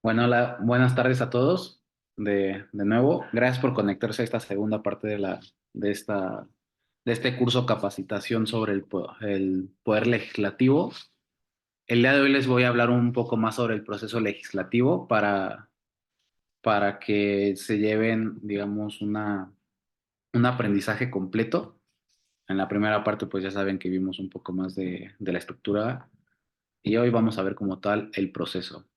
Bueno, hola, buenas tardes a todos de nuevo. Gracias por conectarse a esta segunda parte de esta, de este curso capacitación sobre el poder legislativo. El día de hoy les voy a hablar un poco más sobre el proceso legislativo para que se lleven, digamos, un aprendizaje completo. En la primera parte, pues ya saben que vimos un poco más de la estructura y hoy vamos a ver como tal el proceso.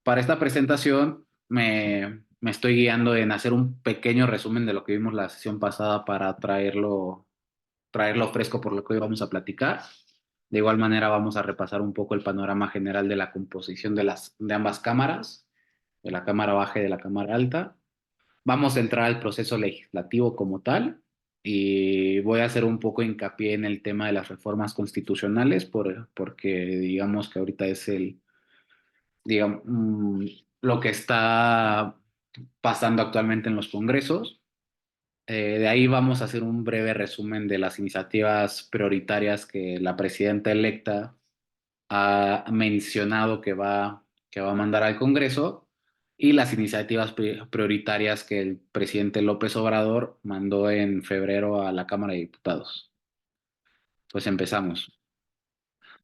Para esta presentación me estoy guiando en hacer un pequeño resumen de lo que vimos la sesión pasada para traerlo fresco por lo que hoy vamos a platicar. De igual manera vamos a repasar un poco el panorama general de la composición de ambas cámaras, de la Cámara Baja y de la Cámara Alta. Vamos a entrar al proceso legislativo como tal y voy a hacer un poco hincapié en el tema de las reformas constitucionales porque digamos que ahorita es digamos, lo que está pasando actualmente en los congresos. De ahí vamos a hacer un breve resumen de las iniciativas prioritarias que la presidenta electa ha mencionado que va a mandar al Congreso y las iniciativas prioritarias que el presidente López Obrador mandó en febrero a la Cámara de Diputados. Pues empezamos.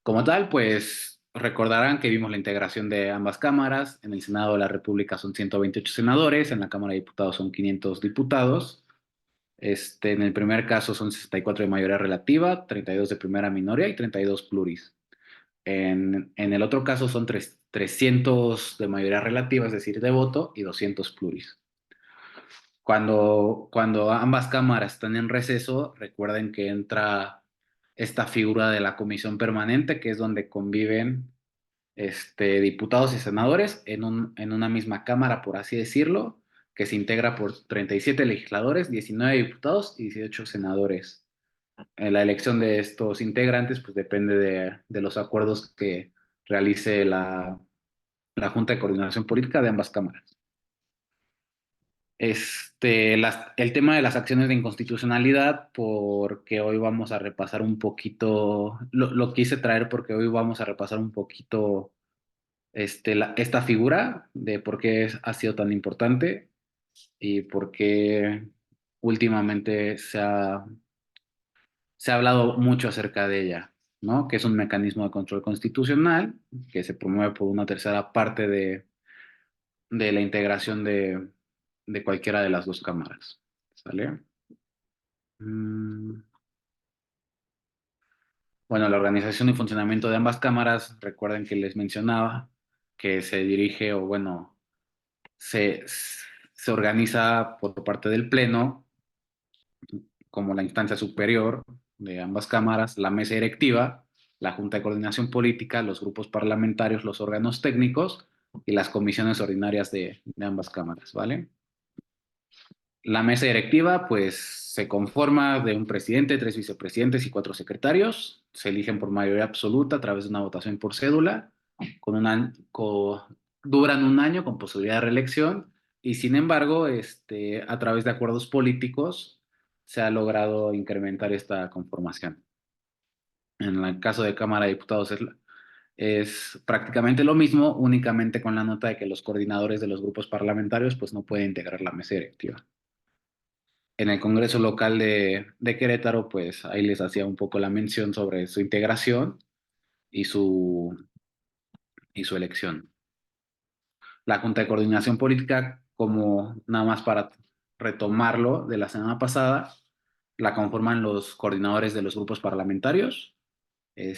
Como tal, pues recordarán que vimos la integración de ambas cámaras. En el Senado de la República son 128 senadores, en la Cámara de Diputados son 500 diputados. En el primer caso son 64 de mayoría relativa, 32 de primera minoría y 32 pluris. En el otro caso son 300 de mayoría relativa, es decir, de voto, y 200 pluris. Cuando ambas cámaras están en receso, recuerden que entra esta figura de la comisión permanente, que es donde conviven diputados y senadores en una misma cámara, por así decirlo, que se integra por 37 legisladores, 19 diputados y 18 senadores. La elección de estos integrantes pues depende de los acuerdos que realice la Junta de Coordinación Política de ambas cámaras. El tema de las acciones de inconstitucionalidad, porque hoy vamos a repasar un poquito, lo quise traer porque hoy vamos a repasar un poquito esta figura de por qué ha sido tan importante y por qué últimamente se ha hablado mucho acerca de ella, ¿no? Que es un mecanismo de control constitucional que se promueve por una tercera parte de la integración de cualquiera de las dos cámaras. ¿Sale? Mm, Bueno, la organización y funcionamiento de ambas cámaras, recuerden que les mencionaba que se dirige o bueno, se, se organiza por parte del Pleno como la instancia superior de ambas cámaras, la mesa directiva, la Junta de Coordinación Política, los grupos parlamentarios, los órganos técnicos y las comisiones ordinarias de ambas cámaras, ¿vale? La mesa directiva, pues, se conforma de un presidente, tres vicepresidentes y cuatro secretarios. Se eligen por mayoría absoluta a través de una votación por cédula. Con una, co- Duran un año con posibilidad de reelección y, sin embargo, a través de acuerdos políticos se ha logrado incrementar esta conformación. En el caso de Cámara de Diputados es prácticamente lo mismo, únicamente con la nota de que los coordinadores de los grupos parlamentarios pues no pueden integrar la mesa directiva. En el Congreso local de Querétaro, pues ahí les hacía un poco la mención sobre su integración y y su elección. La Junta de Coordinación Política, como nada más para retomarlo de la semana pasada, la conforman los coordinadores de los grupos parlamentarios. El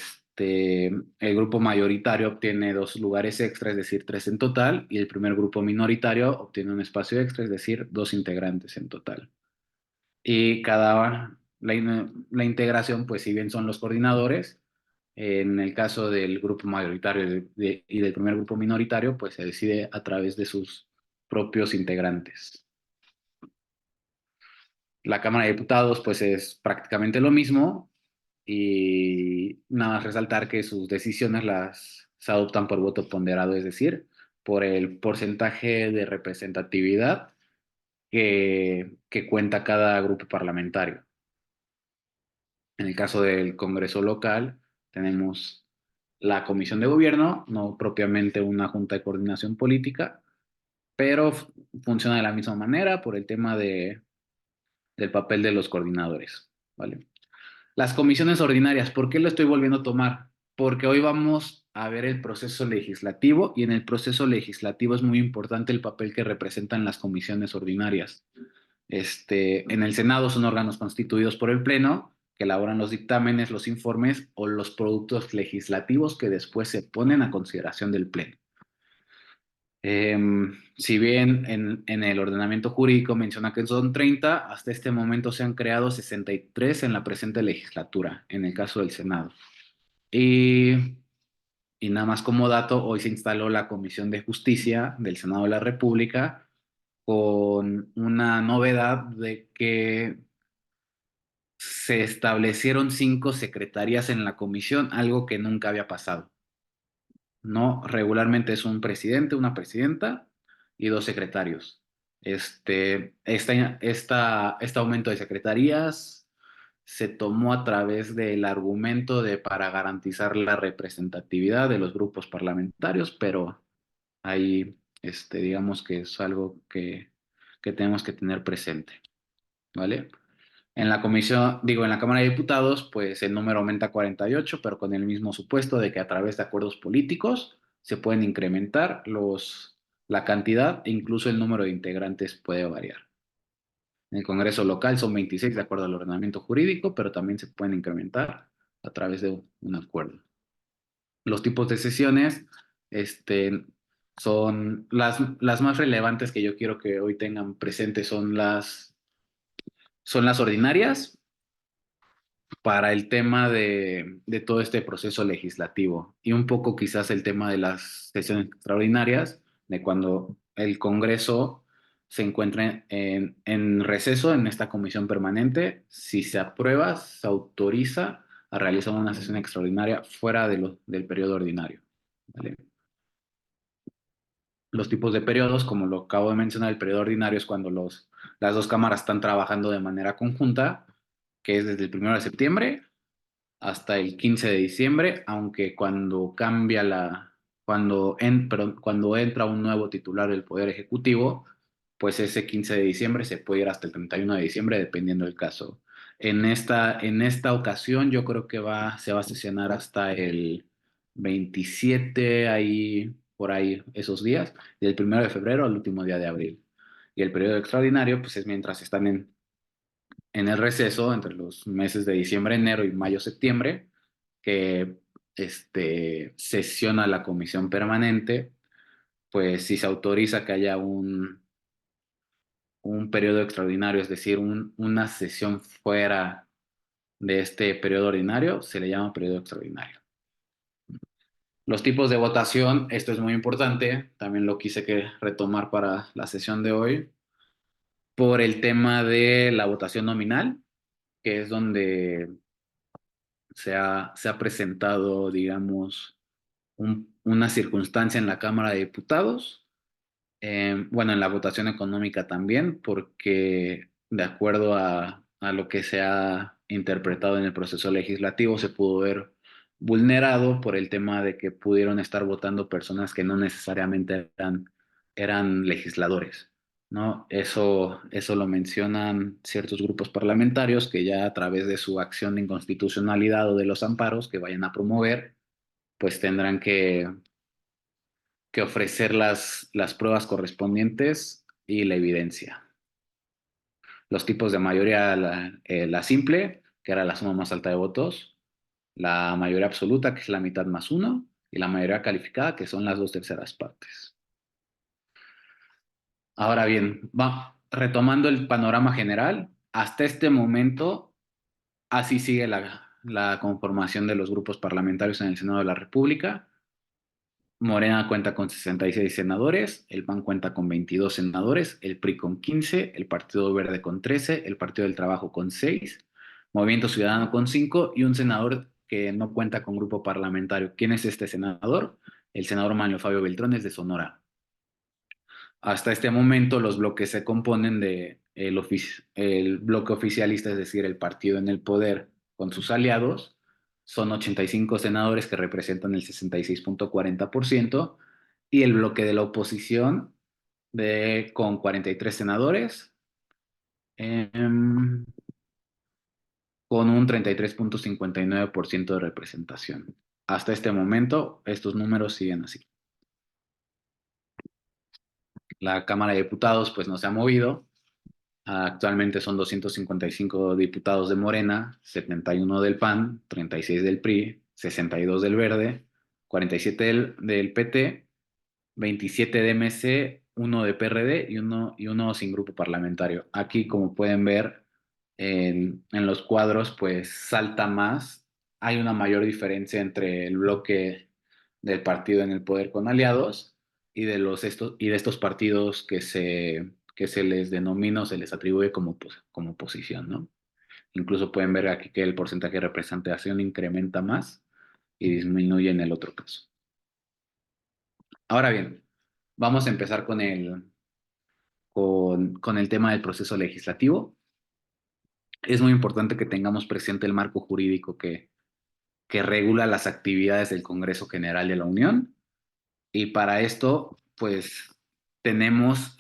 grupo mayoritario obtiene dos lugares extra, es decir, tres en total, y el primer grupo minoritario obtiene un espacio extra, es decir, dos integrantes en total. Y la integración, pues si bien son los coordinadores, en el caso del grupo mayoritario y del primer grupo minoritario, pues se decide a través de sus propios integrantes. La Cámara de Diputados, pues es prácticamente lo mismo y nada más resaltar que sus decisiones las se adoptan por voto ponderado, es decir, por el porcentaje de representatividad que cuenta cada grupo parlamentario. En el caso del Congreso local, tenemos la comisión de gobierno, no propiamente una junta de coordinación política, pero funciona de la misma manera por el tema del papel de los coordinadores, ¿vale? Las comisiones ordinarias, ¿por qué lo estoy volviendo a tomar? Porque hoy vamos a ver el proceso legislativo y en el proceso legislativo es muy importante el papel que representan las comisiones ordinarias. En el Senado son órganos constituidos por el Pleno que elaboran los dictámenes, los informes o los productos legislativos que después se ponen a consideración del Pleno. Si bien en el ordenamiento jurídico menciona que son 30, hasta este momento se han creado 63 en la presente legislatura, en el caso del Senado. Y, y nada más como dato, hoy se instaló la Comisión de Justicia del Senado de la República con una novedad de que se establecieron 5 secretarías en la comisión, algo que nunca había pasado. No, regularmente es un presidente, una presidenta y 2 secretarios. Este aumento de secretarías se tomó a través del argumento de para garantizar la representatividad de los grupos parlamentarios, pero ahí, digamos que es algo que tenemos que tener presente, ¿vale? En la comisión, digo, en la Cámara de Diputados, pues el número aumenta a 48, pero con el mismo supuesto de que a través de acuerdos políticos se pueden incrementar la cantidad e incluso el número de integrantes puede variar. En el Congreso local son 26 de acuerdo al ordenamiento jurídico, pero también se pueden incrementar a través de un acuerdo. Los tipos de sesiones, son las más relevantes que yo quiero que hoy tengan presentes son las ordinarias, para el tema de todo este proceso legislativo y un poco quizás el tema de las sesiones extraordinarias, de cuando el Congreso se encuentra en receso en esta comisión permanente, si se aprueba, se autoriza a realizar una sesión extraordinaria fuera del periodo ordinario, ¿vale? Los tipos de periodos, como lo acabo de mencionar, el periodo ordinario es cuando las dos cámaras están trabajando de manera conjunta, que es desde el 1 de septiembre hasta el 15 de diciembre, aunque cuando entra un nuevo titular del Poder Ejecutivo, pues ese 15 de diciembre se puede ir hasta el 31 de diciembre, dependiendo del caso. En esta ocasión yo creo que se va a sesionar hasta el 27, ahí, por ahí, esos días, del 1 de febrero al último día de abril. Y el periodo extraordinario, pues es mientras están en el receso entre los meses de diciembre, enero y mayo, septiembre, que sesiona la comisión permanente, pues si se autoriza que haya un periodo extraordinario, es decir, una sesión fuera de este periodo ordinario, se le llama periodo extraordinario. Los tipos de votación, esto es muy importante, también lo quise retomar para la sesión de hoy, por el tema de la votación nominal, que es donde se ha presentado, digamos, una circunstancia en la Cámara de Diputados, bueno, en la votación económica también, porque de acuerdo a lo que se ha interpretado en el proceso legislativo, se pudo ver vulnerado por el tema de que pudieron estar votando personas que no necesariamente eran legisladores, ¿no? Eso lo mencionan ciertos grupos parlamentarios que ya a través de su acción de inconstitucionalidad o de los amparos que vayan a promover, pues tendrán que ofrecer las pruebas correspondientes y la evidencia. Los tipos de mayoría, la simple, que era la suma más alta de votos, la mayoría absoluta, que es la mitad más uno, y la mayoría calificada, que son las 2/3 partes. Ahora bien, retomando el panorama general, hasta este momento, así sigue la conformación de los grupos parlamentarios en el Senado de la República. Morena cuenta con 66 senadores, el PAN cuenta con 22 senadores, el PRI con 15, el Partido Verde con 13, el Partido del Trabajo con 6, Movimiento Ciudadano con 5 y un senador que no cuenta con grupo parlamentario. ¿Quién es este senador? El senador Manlio Fabio Beltrones de Sonora. Hasta este momento los bloques se componen de el bloque oficialista, es decir, el partido en el poder con sus aliados, son 85 senadores que representan el 66,40%, y el bloque de la oposición con 43 senadores, em, con un 33,59% de representación. Hasta este momento, estos números siguen así. La Cámara de Diputados pues no se ha movido. Actualmente son 255 diputados de Morena, 71 del PAN, 36 del PRI, 62 del Verde, 47 del PT, 27 de MC, uno de PRD y uno sin grupo parlamentario. Aquí, como pueden ver en los cuadros, pues salta más. Hay una mayor diferencia entre el bloque del partido en el poder con aliados y de estos partidos que se les denomina o se les atribuye como oposición, ¿no? Incluso pueden ver aquí que el porcentaje de representación incrementa más y disminuye en el otro caso. Ahora bien, vamos a empezar con el tema del proceso legislativo. Es muy importante que tengamos presente el marco jurídico que regula las actividades del Congreso General de la Unión. Y para esto, pues tenemos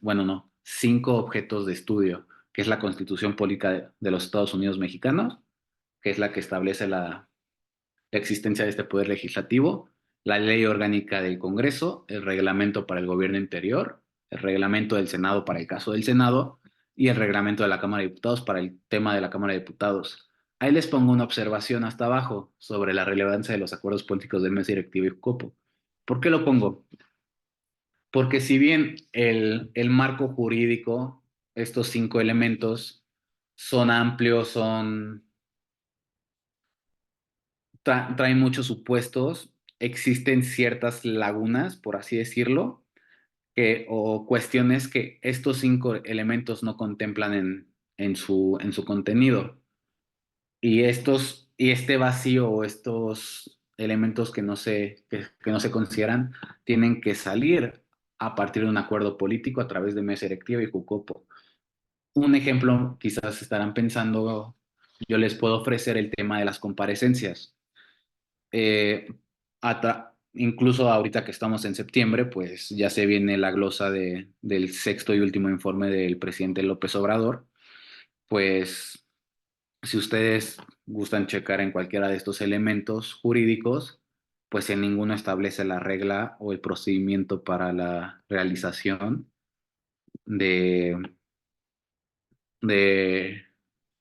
bueno, no, cinco objetos de estudio, que es la Constitución Política de los Estados Unidos Mexicanos, que es la que establece la existencia de este poder legislativo, la ley orgánica del Congreso, el reglamento para el gobierno interior, el reglamento del Senado para el caso del Senado y el reglamento de la Cámara de Diputados para el tema de la Cámara de Diputados. Ahí les pongo una observación hasta abajo sobre la relevancia de los acuerdos políticos del mes directivo y COPO. ¿Por qué lo pongo? Porque si bien el marco jurídico, estos cinco elementos, son amplios, traen muchos supuestos, existen ciertas lagunas, por así decirlo, o cuestiones que estos cinco elementos no contemplan en su contenido. Y este vacío o estos elementos que no se consideran tienen que salir a partir de un acuerdo político a través de mesa directiva y Jucopo. Un ejemplo, quizás estarán pensando, yo les puedo ofrecer el tema de las comparecencias. Eh, Incluso ahorita que estamos en septiembre, pues ya se viene la glosa del sexto y último informe del presidente López Obrador. Pues si ustedes gustan checar en cualquiera de estos elementos jurídicos, pues en ninguno establece la regla o el procedimiento para la realización de, de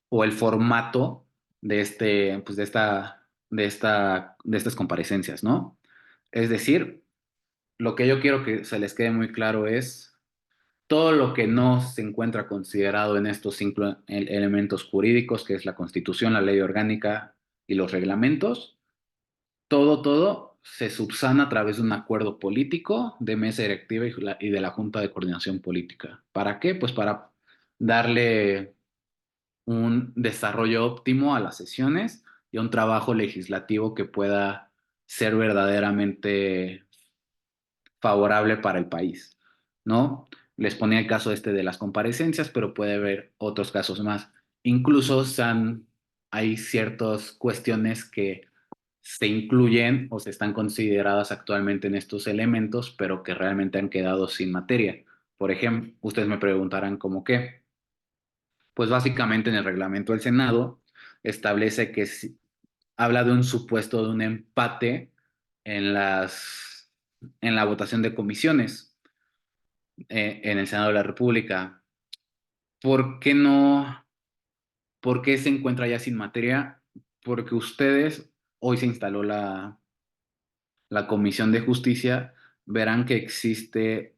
o el formato pues de estas comparecencias, ¿no? Es decir, lo que yo quiero que se les quede muy claro es todo lo que no se encuentra considerado en estos cinco elementos jurídicos, que es la Constitución, la ley orgánica y los reglamentos, todo se subsana a través de un acuerdo político de mesa directiva y de la Junta de Coordinación Política. ¿Para qué? Pues para darle un desarrollo óptimo a las sesiones y a un trabajo legislativo que pueda ser verdaderamente favorable para el país, ¿no? Les ponía el caso de las comparecencias, pero puede haber otros casos más. Incluso hay ciertas cuestiones que se incluyen o se están consideradas actualmente en estos elementos, pero que realmente han quedado sin materia. Por ejemplo, ustedes me preguntarán cómo qué. Pues básicamente en el reglamento del Senado establece que habla de un supuesto de un empate en en la votación de comisiones en el Senado de la República. ¿Por qué no? ¿Por qué se encuentra ya sin materia? Porque hoy se instaló la Comisión de Justicia, verán que ¿se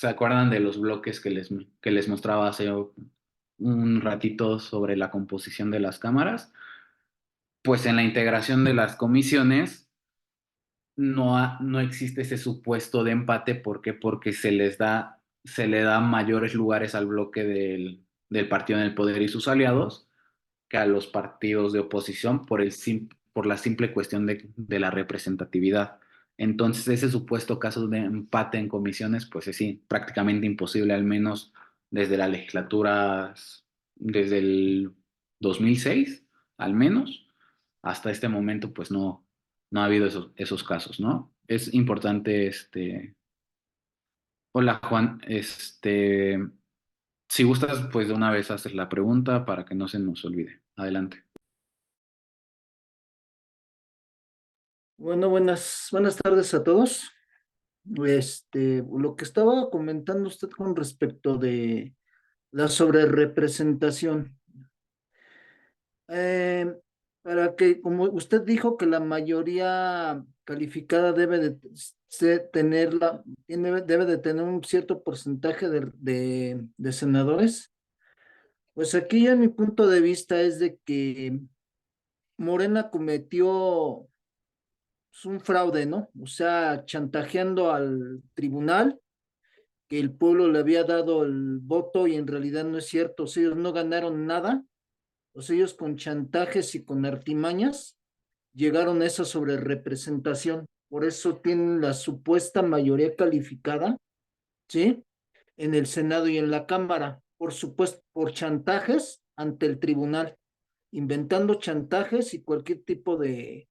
acuerdan de los bloques que les mostraba hace un ratito sobre la composición de las cámaras? Pues en la integración de las comisiones no existe ese supuesto de empate. ¿Por qué? Porque se le da mayores lugares al bloque del partido en el poder y sus aliados que a los partidos de oposición por la simple cuestión de la representatividad. Entonces, ese supuesto caso de empate en comisiones, pues es sí, prácticamente imposible, al menos desde la legislatura, desde el 2006, al menos, hasta este momento pues no ha habido esos casos, ¿no? Es importante, hola Juan, si gustas pues de una vez hacer la pregunta para que no se nos olvide. Adelante. Bueno, buenas tardes a todos. Lo que estaba comentando usted con respecto de la sobrerepresentación. Eh, para que, como usted dijo, que la mayoría calificada debe de tener un cierto porcentaje de senadores. Pues aquí ya mi punto de vista es de que Morena cometió un fraude, ¿no? O sea, chantajeando al tribunal que el pueblo le había dado el voto y en realidad no es cierto. O sea, ellos no ganaron nada. O sea, ellos con chantajes y con artimañas llegaron a esa sobrerepresentación. Por eso tienen la supuesta mayoría calificada, ¿sí? En el Senado y en la Cámara. Por supuesto, por chantajes ante el tribunal, inventando chantajes y cualquier tipo de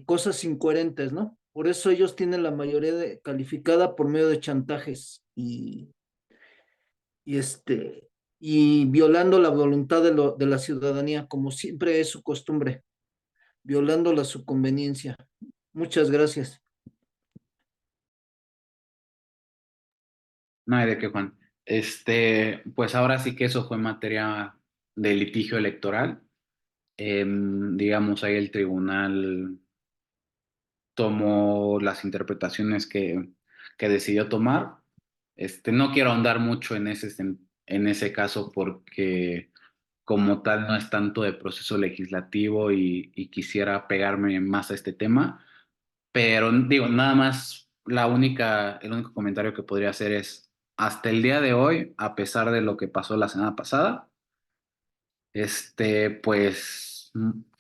cosas incoherentes, ¿no? Por eso ellos tienen la mayoría calificada por medio de chantajes y y violando la voluntad de la ciudadanía, como siempre es su costumbre, violándola a su conveniencia. Muchas gracias. No hay de qué, Juan. Pues ahora sí que eso fue materia de litigio electoral. Digamos, ahí el tribunal tomó las interpretaciones que decidió tomar. No quiero ahondar mucho en ese caso porque como tal no es tanto de proceso legislativo y quisiera pegarme más a este tema, pero digo, nada más el único comentario que podría hacer es, hasta el día de hoy, a pesar de lo que pasó la semana pasada, pues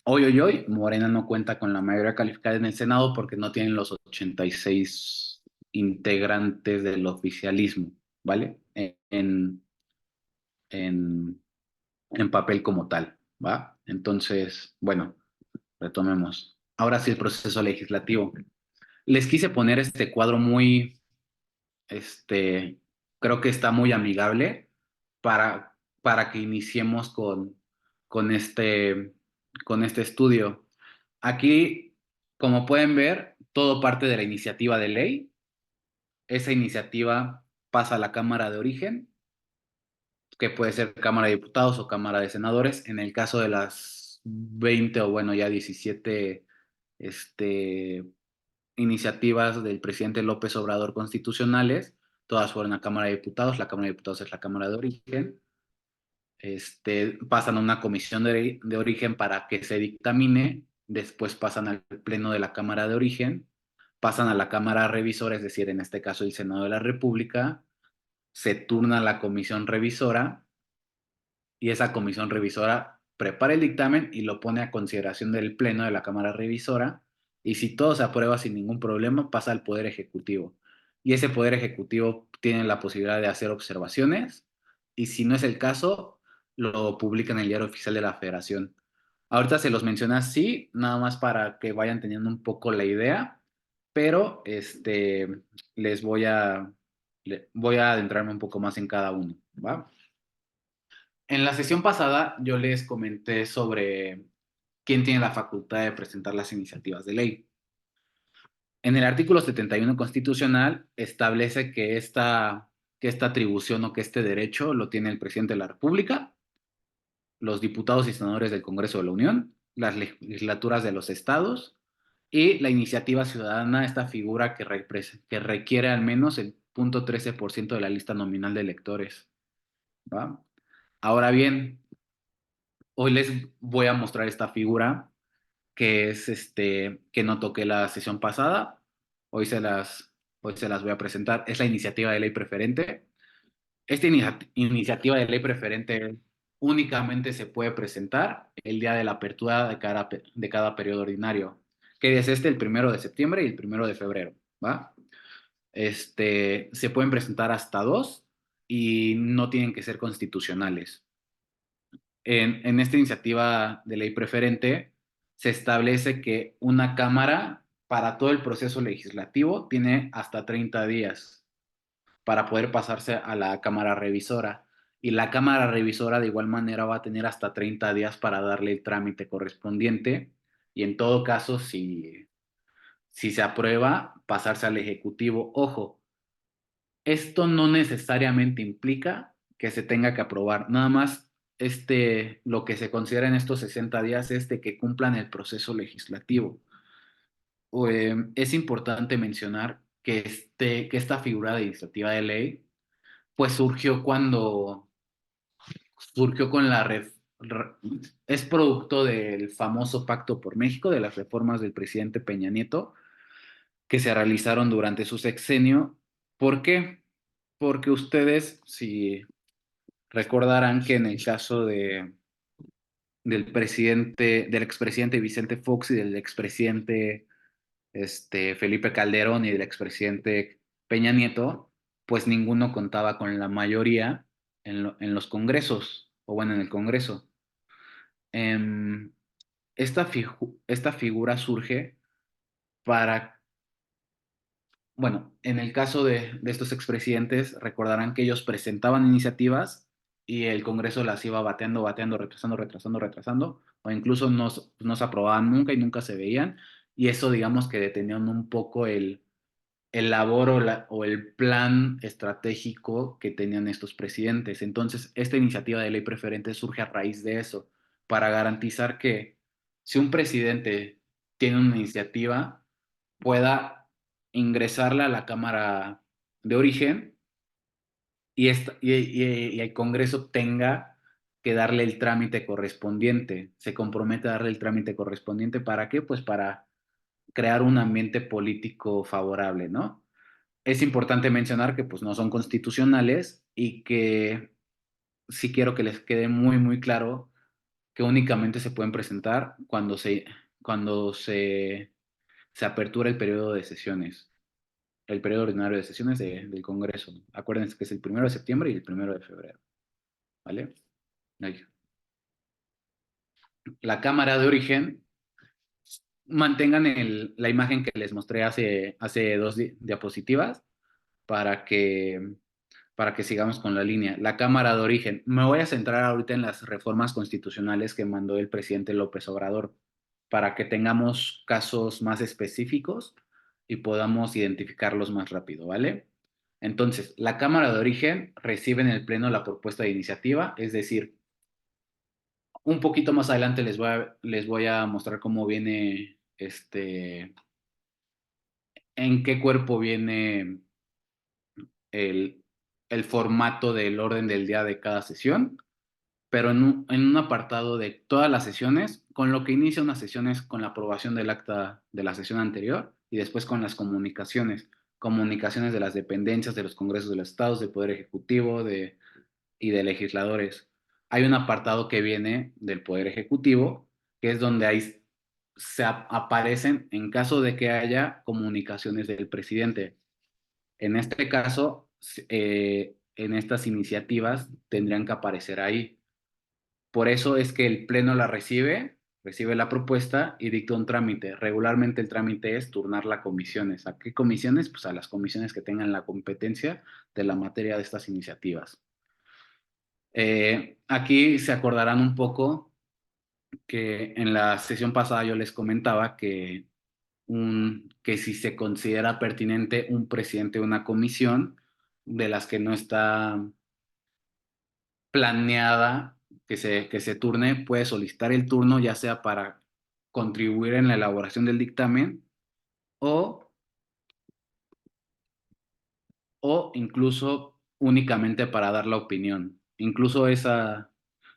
hoy, Morena no cuenta con la mayoría calificada en el Senado porque no tienen los 86 integrantes del oficialismo, ¿vale? En, en papel como tal, ¿va? Entonces, bueno, retomemos. Ahora sí el proceso legislativo. Les quise poner este cuadro este, creo que está muy amigable para que iniciemos con este, con este estudio. Aquí, como pueden ver, todo parte de la iniciativa de ley. Esa iniciativa pasa a la Cámara de Origen, que puede ser Cámara de Diputados o Cámara de Senadores. En el caso de las 20 o bueno, ya 17 este, iniciativas del presidente López Obrador constitucionales, todas fueron a Cámara de Diputados, la Cámara de Diputados es la Cámara de Origen, pasan a una comisión de origen para que se dictamine, después pasan al pleno de la Cámara de Origen, pasan a la Cámara Revisora, es decir, en este caso el Senado de la República, se turna la comisión revisora y esa comisión revisora prepara el dictamen y lo pone a consideración del pleno de la Cámara Revisora y si todo se aprueba sin ningún problema pasa al Poder Ejecutivo y ese Poder Ejecutivo tiene la posibilidad de hacer observaciones y si no es el caso lo publica en el Diario Oficial de la Federación. Ahorita se los menciona así, nada más para que vayan teniendo un poco la idea, pero les voy a adentrarme un poco más en cada uno, ¿va? En la sesión pasada yo les comenté sobre quién tiene la facultad de presentar las iniciativas de ley. En el artículo 71 constitucional establece que esta atribución o que este derecho lo tiene el presidente de la República, los diputados y senadores del Congreso de la Unión, las legislaturas de los estados y la iniciativa ciudadana, esta figura que requiere al menos el 0.13% de la lista nominal de electores, ¿va? Ahora bien, hoy les voy a mostrar esta figura que es que no toqué la sesión pasada. Hoy hoy se las voy a presentar. Es la iniciativa de ley preferente. Esta iniciativa de ley preferente únicamente se puede presentar el día de la apertura de cada periodo ordinario, que es el 1 de septiembre y el 1 de febrero, ¿va? Se pueden presentar hasta dos y no tienen que ser constitucionales. en esta iniciativa de ley preferente se establece que una Cámara para todo el proceso legislativo tiene hasta 30 días para poder pasarse a la Cámara Revisora. Y la Cámara Revisora de igual manera va a tener hasta 30 días para darle el trámite correspondiente y en todo caso, si se aprueba, pasarse al Ejecutivo. Ojo, esto no necesariamente implica que se tenga que aprobar, nada más lo que se considera en estos 60 días es de que cumplan el proceso legislativo. Es importante mencionar que, que esta figura de iniciativa de ley pues surgió con es producto del famoso Pacto por México, de las reformas del presidente Peña Nieto, que se realizaron durante su sexenio. ¿Por qué? Porque ustedes, si recordarán que en el caso del expresidente Vicente Fox y del expresidente Felipe Calderón y del expresidente Peña Nieto, pues ninguno contaba con la mayoría en los congresos, o bueno, en el Congreso. Em, esta figura surge para, bueno, en el caso de estos expresidentes, recordarán que ellos presentaban iniciativas y el Congreso las iba bateando, bateando, retrasando, retrasando, retrasando, o incluso no se aprobaban nunca y nunca se veían, y eso digamos que detenían un poco el labor o el plan estratégico que tenían estos presidentes. Entonces, esta iniciativa de ley preferente surge a raíz de eso, para garantizar que si un presidente tiene una iniciativa, pueda ingresarla a la Cámara de origen y el Congreso tenga que darle el trámite correspondiente, se compromete a darle el trámite correspondiente. ¿Para qué? Pues para crear un ambiente político favorable, ¿no? Es importante mencionar que pues no son constitucionales y que sí quiero que les quede muy, muy claro que únicamente se pueden presentar cuando se apertura el periodo de sesiones, el periodo ordinario de sesiones del Congreso. Acuérdense que es el 1 de septiembre y el 1 de febrero, ¿vale? Ahí. La Cámara de Origen, mantengan la imagen que les mostré hace dos diapositivas para que sigamos con la línea. La Cámara de Origen. Me voy a centrar ahorita en las reformas constitucionales que mandó el presidente López Obrador para que tengamos casos más específicos y podamos identificarlos más rápido, ¿vale? Entonces, la Cámara de Origen recibe en el Pleno la propuesta de iniciativa, es decir, un poquito más adelante les voy a mostrar cómo viene, en qué cuerpo viene el, el formato del orden del día de cada sesión, pero en un apartado de todas las sesiones, con lo que inicia una sesión es con la aprobación del acta de la sesión anterior y después con las comunicaciones de las dependencias, de los congresos de los estados, del Poder Ejecutivo y de legisladores. Hay un apartado que viene del Poder Ejecutivo, que es donde ahí aparecen en caso de que haya comunicaciones del presidente. En este caso, en estas iniciativas tendrían que aparecer ahí. Por eso es que el Pleno la recibe la propuesta y dicta un trámite. Regularmente el trámite es turnarla a comisiones. ¿A qué comisiones? Pues a las comisiones que tengan la competencia de la materia de estas iniciativas. Aquí se acordarán un poco que en la sesión pasada yo les comentaba que si se considera pertinente un presidente de una comisión de las que no está planeada que se turne, puede solicitar el turno ya sea para contribuir en la elaboración del dictamen o, o incluso únicamente para dar la opinión. Incluso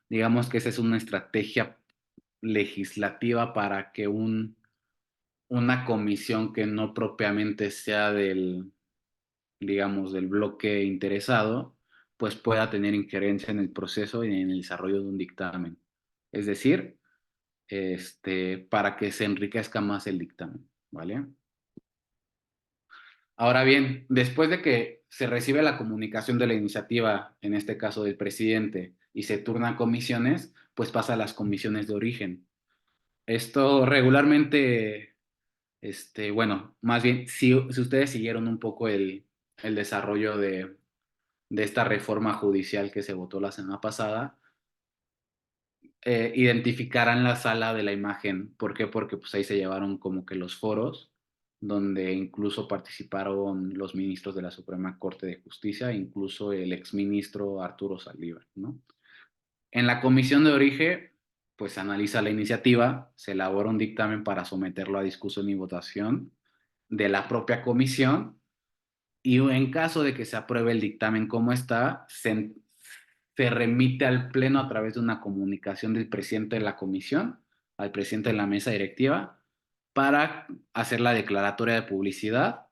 digamos que esa es una estrategia legislativa para que una comisión que no propiamente sea digamos, del bloque interesado, pues pueda tener injerencia en el proceso y en el desarrollo de un dictamen. Es decir, para que se enriquezca más el dictamen, ¿vale? Ahora bien, después de que se recibe la comunicación de la iniciativa, en este caso del presidente, y se turnan comisiones, pues pasa a las comisiones de origen. Esto regularmente, bueno, más bien, si ustedes siguieron un poco el desarrollo de esta reforma judicial que se votó la semana pasada, identificarán la sala de la imagen. ¿Por qué? Porque pues ahí se llevaron como que los foros donde incluso participaron los ministros de la Suprema Corte de Justicia, incluso el exministro Arturo Saldívar, ¿no? En la comisión de origen, pues se analiza la iniciativa, se elabora un dictamen para someterlo a discusión y votación de la propia comisión, y en caso de que se apruebe el dictamen como está, se remite al Pleno a través de una comunicación del presidente de la comisión, al presidente de la mesa directiva, para hacer la declaratoria de publicidad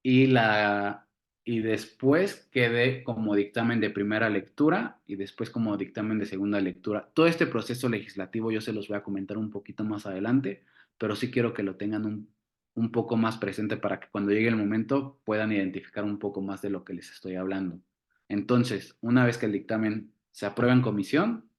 y, y después quede como dictamen de primera lectura y después como dictamen de segunda lectura. Todo este proceso legislativo yo se los voy a comentar un poquito más adelante, pero sí quiero que lo tengan un poco más presente para que cuando llegue el momento puedan identificar un poco más de lo que les estoy hablando. Entonces, una vez que el dictamen se aprueba en comisión,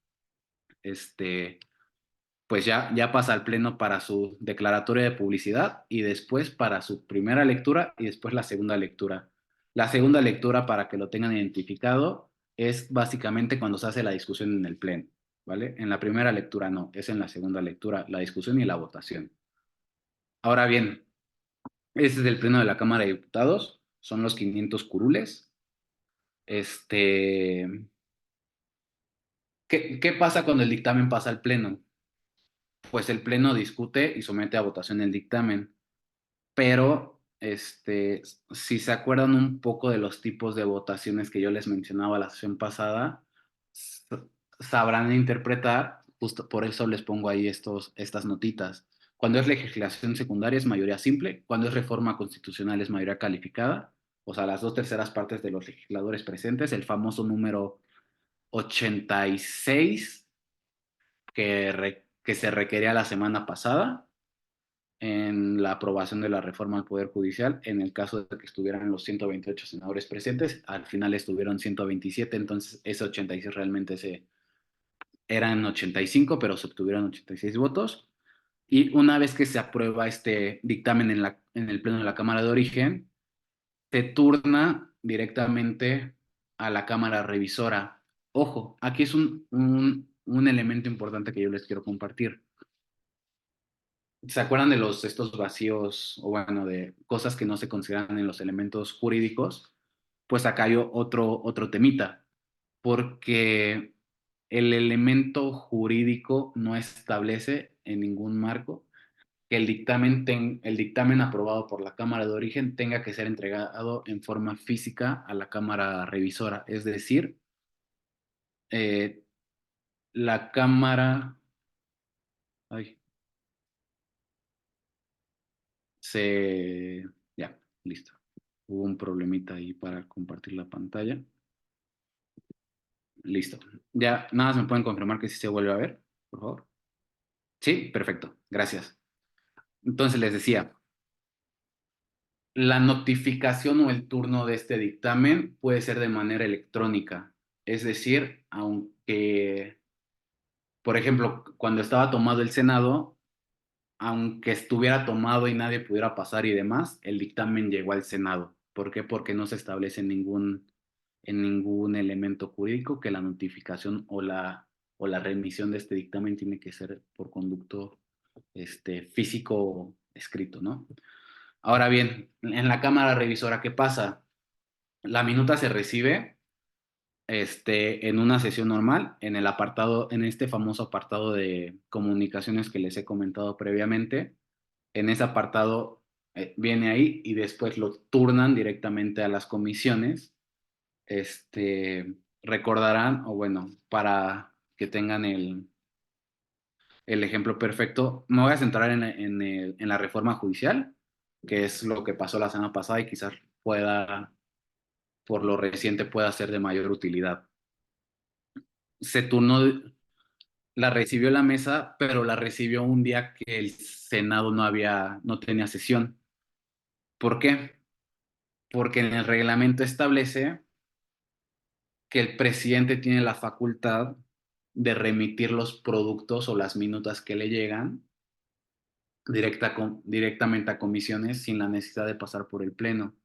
pues ya pasa al pleno para su declaratoria de publicidad y después para su primera lectura y después la segunda lectura. La segunda lectura, para que lo tengan identificado, es básicamente cuando se hace la discusión en el pleno, ¿vale? En la primera lectura no, es en la segunda lectura, la discusión y la votación. Ahora bien, este es el pleno de la Cámara de Diputados, son los 500 curules. Este, ¿qué pasa cuando el dictamen pasa al pleno? Pues el pleno discute y somete a votación el dictamen. Pero si se acuerdan un poco de los tipos de votaciones que yo les mencionaba la sesión pasada, sabrán interpretar, justo por eso les pongo ahí estas notitas. Cuando es legislación secundaria es mayoría simple, cuando es reforma constitucional es mayoría calificada, o sea, las 2/3 partes de los legisladores presentes, el famoso número 86 que se requería la semana pasada en la aprobación de la reforma al Poder Judicial. En el caso de que estuvieran los 128 senadores presentes, al final estuvieron 127, entonces ese 86 realmente eran 85, pero se obtuvieron 86 votos. Y una vez que se aprueba este dictamen en el Pleno de la Cámara de Origen, se turna directamente a la Cámara Revisora. Ojo, aquí es un elemento importante que yo les quiero compartir. ¿Se acuerdan de estos vacíos o bueno, de cosas que no se consideran en los elementos jurídicos? Pues acá hay otro temita, porque el elemento jurídico no establece en ningún marco que el dictamen aprobado por la Cámara de Origen tenga que ser entregado en forma física a la Cámara Revisora. Es decir, eh, la Cámara, ay, se, ya, listo. Hubo un problemita ahí para compartir la pantalla. Listo. Ya, nada más me pueden confirmar que sí se vuelve a ver, por favor. Sí, perfecto. Gracias. Entonces les decía, la notificación o el turno de este dictamen puede ser de manera electrónica. Es decir, aunque, por ejemplo, cuando estaba tomado el Senado, aunque estuviera tomado y nadie pudiera pasar y demás, el dictamen llegó al Senado. ¿Por qué? Porque no se establece en ningún elemento jurídico que la notificación o la remisión de este dictamen tiene que ser por conducto físico escrito, ¿no? Ahora bien, en la Cámara Revisora, ¿qué pasa? La minuta se recibe en una sesión normal, en el apartado, en este famoso apartado de comunicaciones que les he comentado previamente. En ese apartado viene ahí y después lo turnan directamente a las comisiones. Recordarán, o bueno, para que tengan el ejemplo perfecto, me voy a centrar en la reforma judicial, que es lo que pasó la semana pasada y quizás pueda, por lo reciente, pueda ser de mayor utilidad. Se turnó, la recibió la mesa, pero la recibió un día que el Senado no tenía sesión. ¿Por qué? Porque en el reglamento establece que el presidente tiene la facultad de remitir los productos o las minutas que le llegan directamente a comisiones sin la necesidad de pasar por el pleno.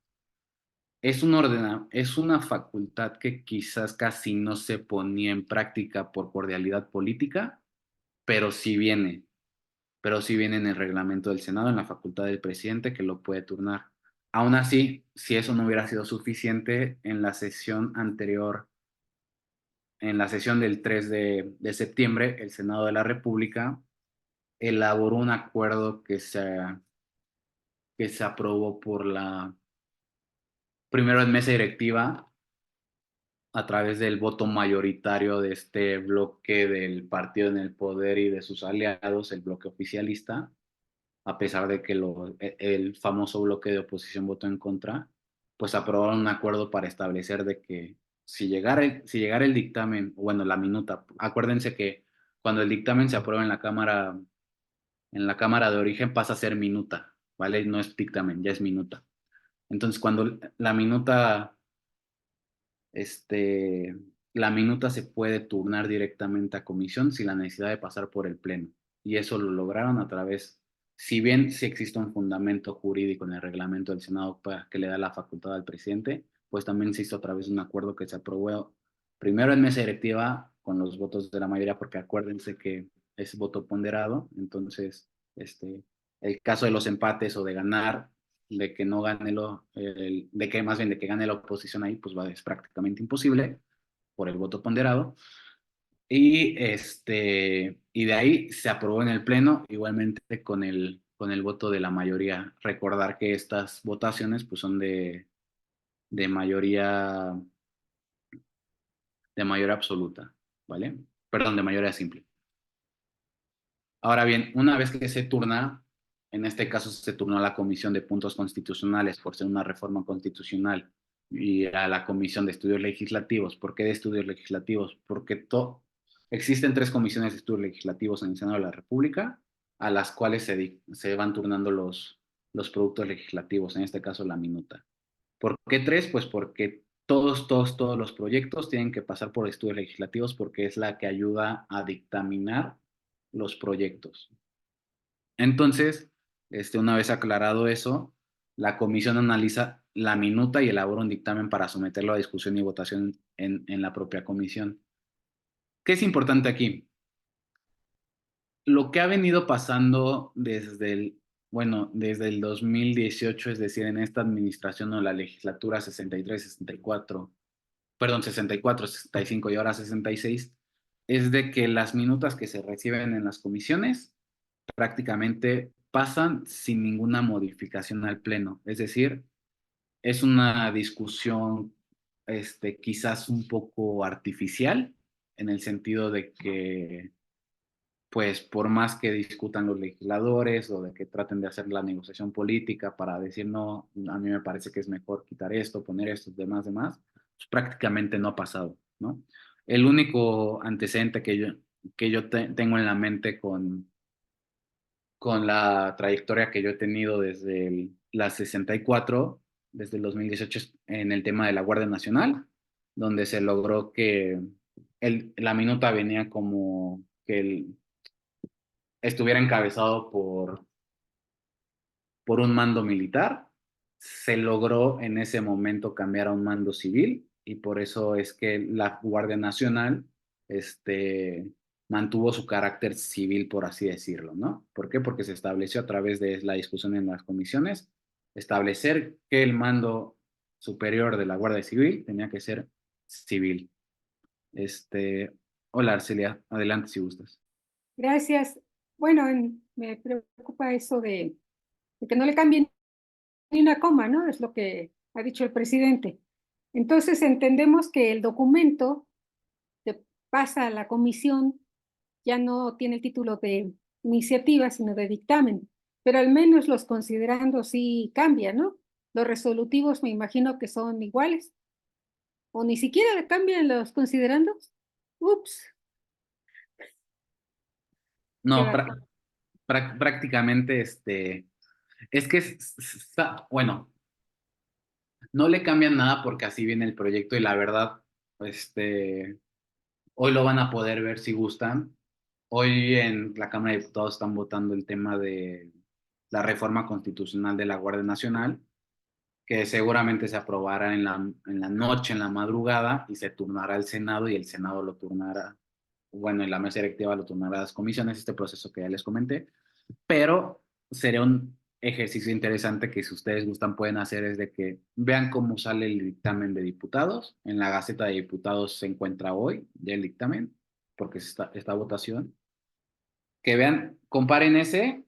Es una facultad que quizás casi no se ponía en práctica por cordialidad política, pero sí viene, pero sí viene en el reglamento del Senado, en la facultad del presidente que lo puede turnar. Aún así, si eso no hubiera sido suficiente, en la sesión anterior, en la sesión del 3 de septiembre, el Senado de la República elaboró un acuerdo que se aprobó por primero en mesa directiva, a través del voto mayoritario de este bloque del partido en el poder y de sus aliados, el bloque oficialista, a pesar de que el famoso bloque de oposición votó en contra, pues aprobaron un acuerdo para establecer de que si llegara el dictamen, bueno, la minuta, acuérdense que cuando el dictamen se aprueba en la cámara de origen pasa a ser minuta, ¿vale? No es dictamen, ya es minuta. Entonces, cuando la minuta este, la minuta se puede turnar directamente a comisión sin la necesidad de pasar por el pleno. Y eso lo lograron a través, si bien sí existe un fundamento jurídico en el reglamento del Senado que le da la facultad al presidente, pues también se hizo a través de un acuerdo que se aprobó primero en mesa directiva con los votos de la mayoría, porque acuérdense que es voto ponderado, entonces, el caso de los empates o de ganar, de que no gane de que más bien de que gane la oposición ahí, pues es prácticamente imposible por el voto ponderado. Y de ahí se aprobó en el Pleno, igualmente con el voto de la mayoría. Recordar que estas votaciones pues son de mayoría, de mayoría absoluta, ¿vale? Perdón, de mayoría simple. Ahora bien, una vez que se turna, en este caso se turnó a la Comisión de Puntos Constitucionales por ser una reforma constitucional y a la Comisión de Estudios Legislativos. ¿Por qué de Estudios Legislativos? Porque existen tres comisiones de estudios legislativos en el Senado de la República a las cuales se van turnando los productos legislativos, en este caso la minuta. ¿Por qué tres? Pues porque todos los proyectos tienen que pasar por estudios legislativos porque es la que ayuda a dictaminar los proyectos. Entonces, una vez aclarado eso, la comisión analiza la minuta y elabora un dictamen para someterlo a discusión y votación en la propia comisión. ¿Qué es importante aquí? Lo que ha venido pasando desde el 2018, es decir, en esta administración o la legislatura 63, 64, perdón, 64, 65 y ahora 66, es de que las minutas que se reciben en las comisiones prácticamente pasan sin ninguna modificación al pleno. Es decir, es una discusión quizás un poco artificial en el sentido de que pues por más que discutan los legisladores o de que traten de hacer la negociación política para decir, no, a mí me parece que es mejor quitar esto, poner esto, demás, pues prácticamente no ha pasado, ¿no? El único antecedente que yo tengo en la mente con la trayectoria que yo he tenido desde la 64, desde el 2018, en el tema de la Guardia Nacional, donde se logró que la minuta venía como que estuviera encabezado por un mando militar. Se logró en ese momento cambiar a un mando civil y por eso es que la Guardia Nacional mantuvo su carácter civil, por así decirlo, ¿no? ¿Por qué? Porque se estableció a través de la discusión en las comisiones, establecer que el mando superior de la Guardia Civil tenía que ser civil. Hola, Arcelia, adelante si gustas. Gracias. Bueno, me preocupa eso de que no le cambien ni una coma, ¿no? Es lo que ha dicho el presidente. Entonces entendemos que el documento que pasa a la comisión ya no tiene el título de iniciativa, sino de dictamen, pero al menos los considerandos sí cambian, ¿no? Los resolutivos me imagino que son iguales, o ni siquiera cambian los considerandos. Ups, qué No, va. prácticamente es que, bueno, no le cambian nada porque así viene el proyecto y la verdad, este, Hoy lo van a poder ver si gustan. Hoy en la Cámara de Diputados están votando el tema de la reforma constitucional de la Guardia Nacional, que seguramente se aprobará en la noche, en la madrugada, y se turnará al Senado y el Senado lo turnará, bueno, y la mesa directiva lo turnará a las comisiones, este proceso que ya les comenté, pero sería un ejercicio interesante que si ustedes gustan pueden hacer es de que vean cómo sale el dictamen de diputados. En la Gaceta de Diputados se encuentra hoy ya el dictamen, porque está votación. Que vean, comparen ese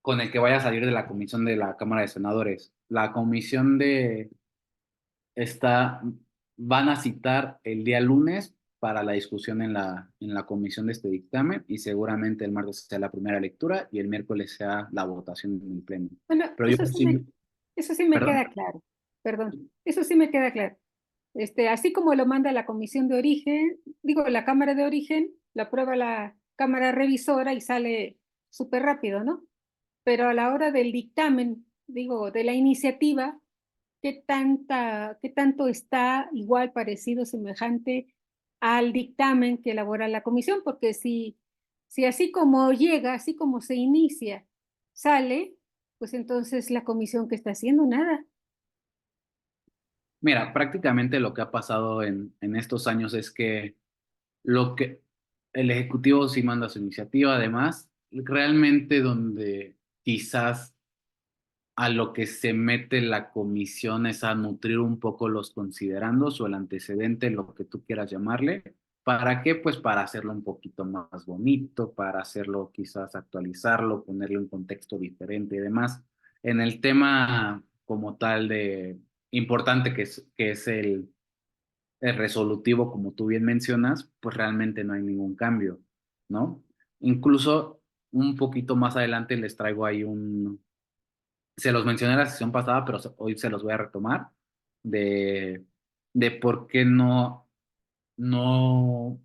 con el que vaya a salir de la comisión de la Cámara de Senadores. La comisión está, van a citar el día lunes para la discusión en la comisión de este dictamen y seguramente el martes sea la primera lectura y el miércoles sea la votación en el pleno. Bueno, Pero yo sí, eso sí me perdón. queda claro, perdón, eso sí me queda claro. Así como lo manda la comisión de origen, digo, la Cámara de Origen, lo aprueba la Cámara Revisora y sale súper rápido, ¿no? Pero a la hora del dictamen, digo, de la iniciativa, qué tanto está igual, parecido, semejante al dictamen que elabora la comisión? Porque si así como llega, así como se inicia, sale, pues entonces la comisión que está haciendo nada. Mira, prácticamente lo que ha pasado en estos años es que lo que el Ejecutivo sí manda su iniciativa, además, realmente donde quizás a lo que se mete la comisión es a nutrir un poco los considerandos o el antecedente, lo que tú quieras llamarle. ¿Para qué? Pues para hacerlo un poquito más bonito, para hacerlo quizás actualizarlo, ponerle un contexto diferente y demás. En el tema como tal de importante que es el resolutivo, como tú bien mencionas, pues realmente no hay ningún cambio, ¿no? Incluso un poquito más adelante les traigo ahí se los mencioné en la sesión pasada, pero hoy se los voy a retomar, de, de por qué no, no,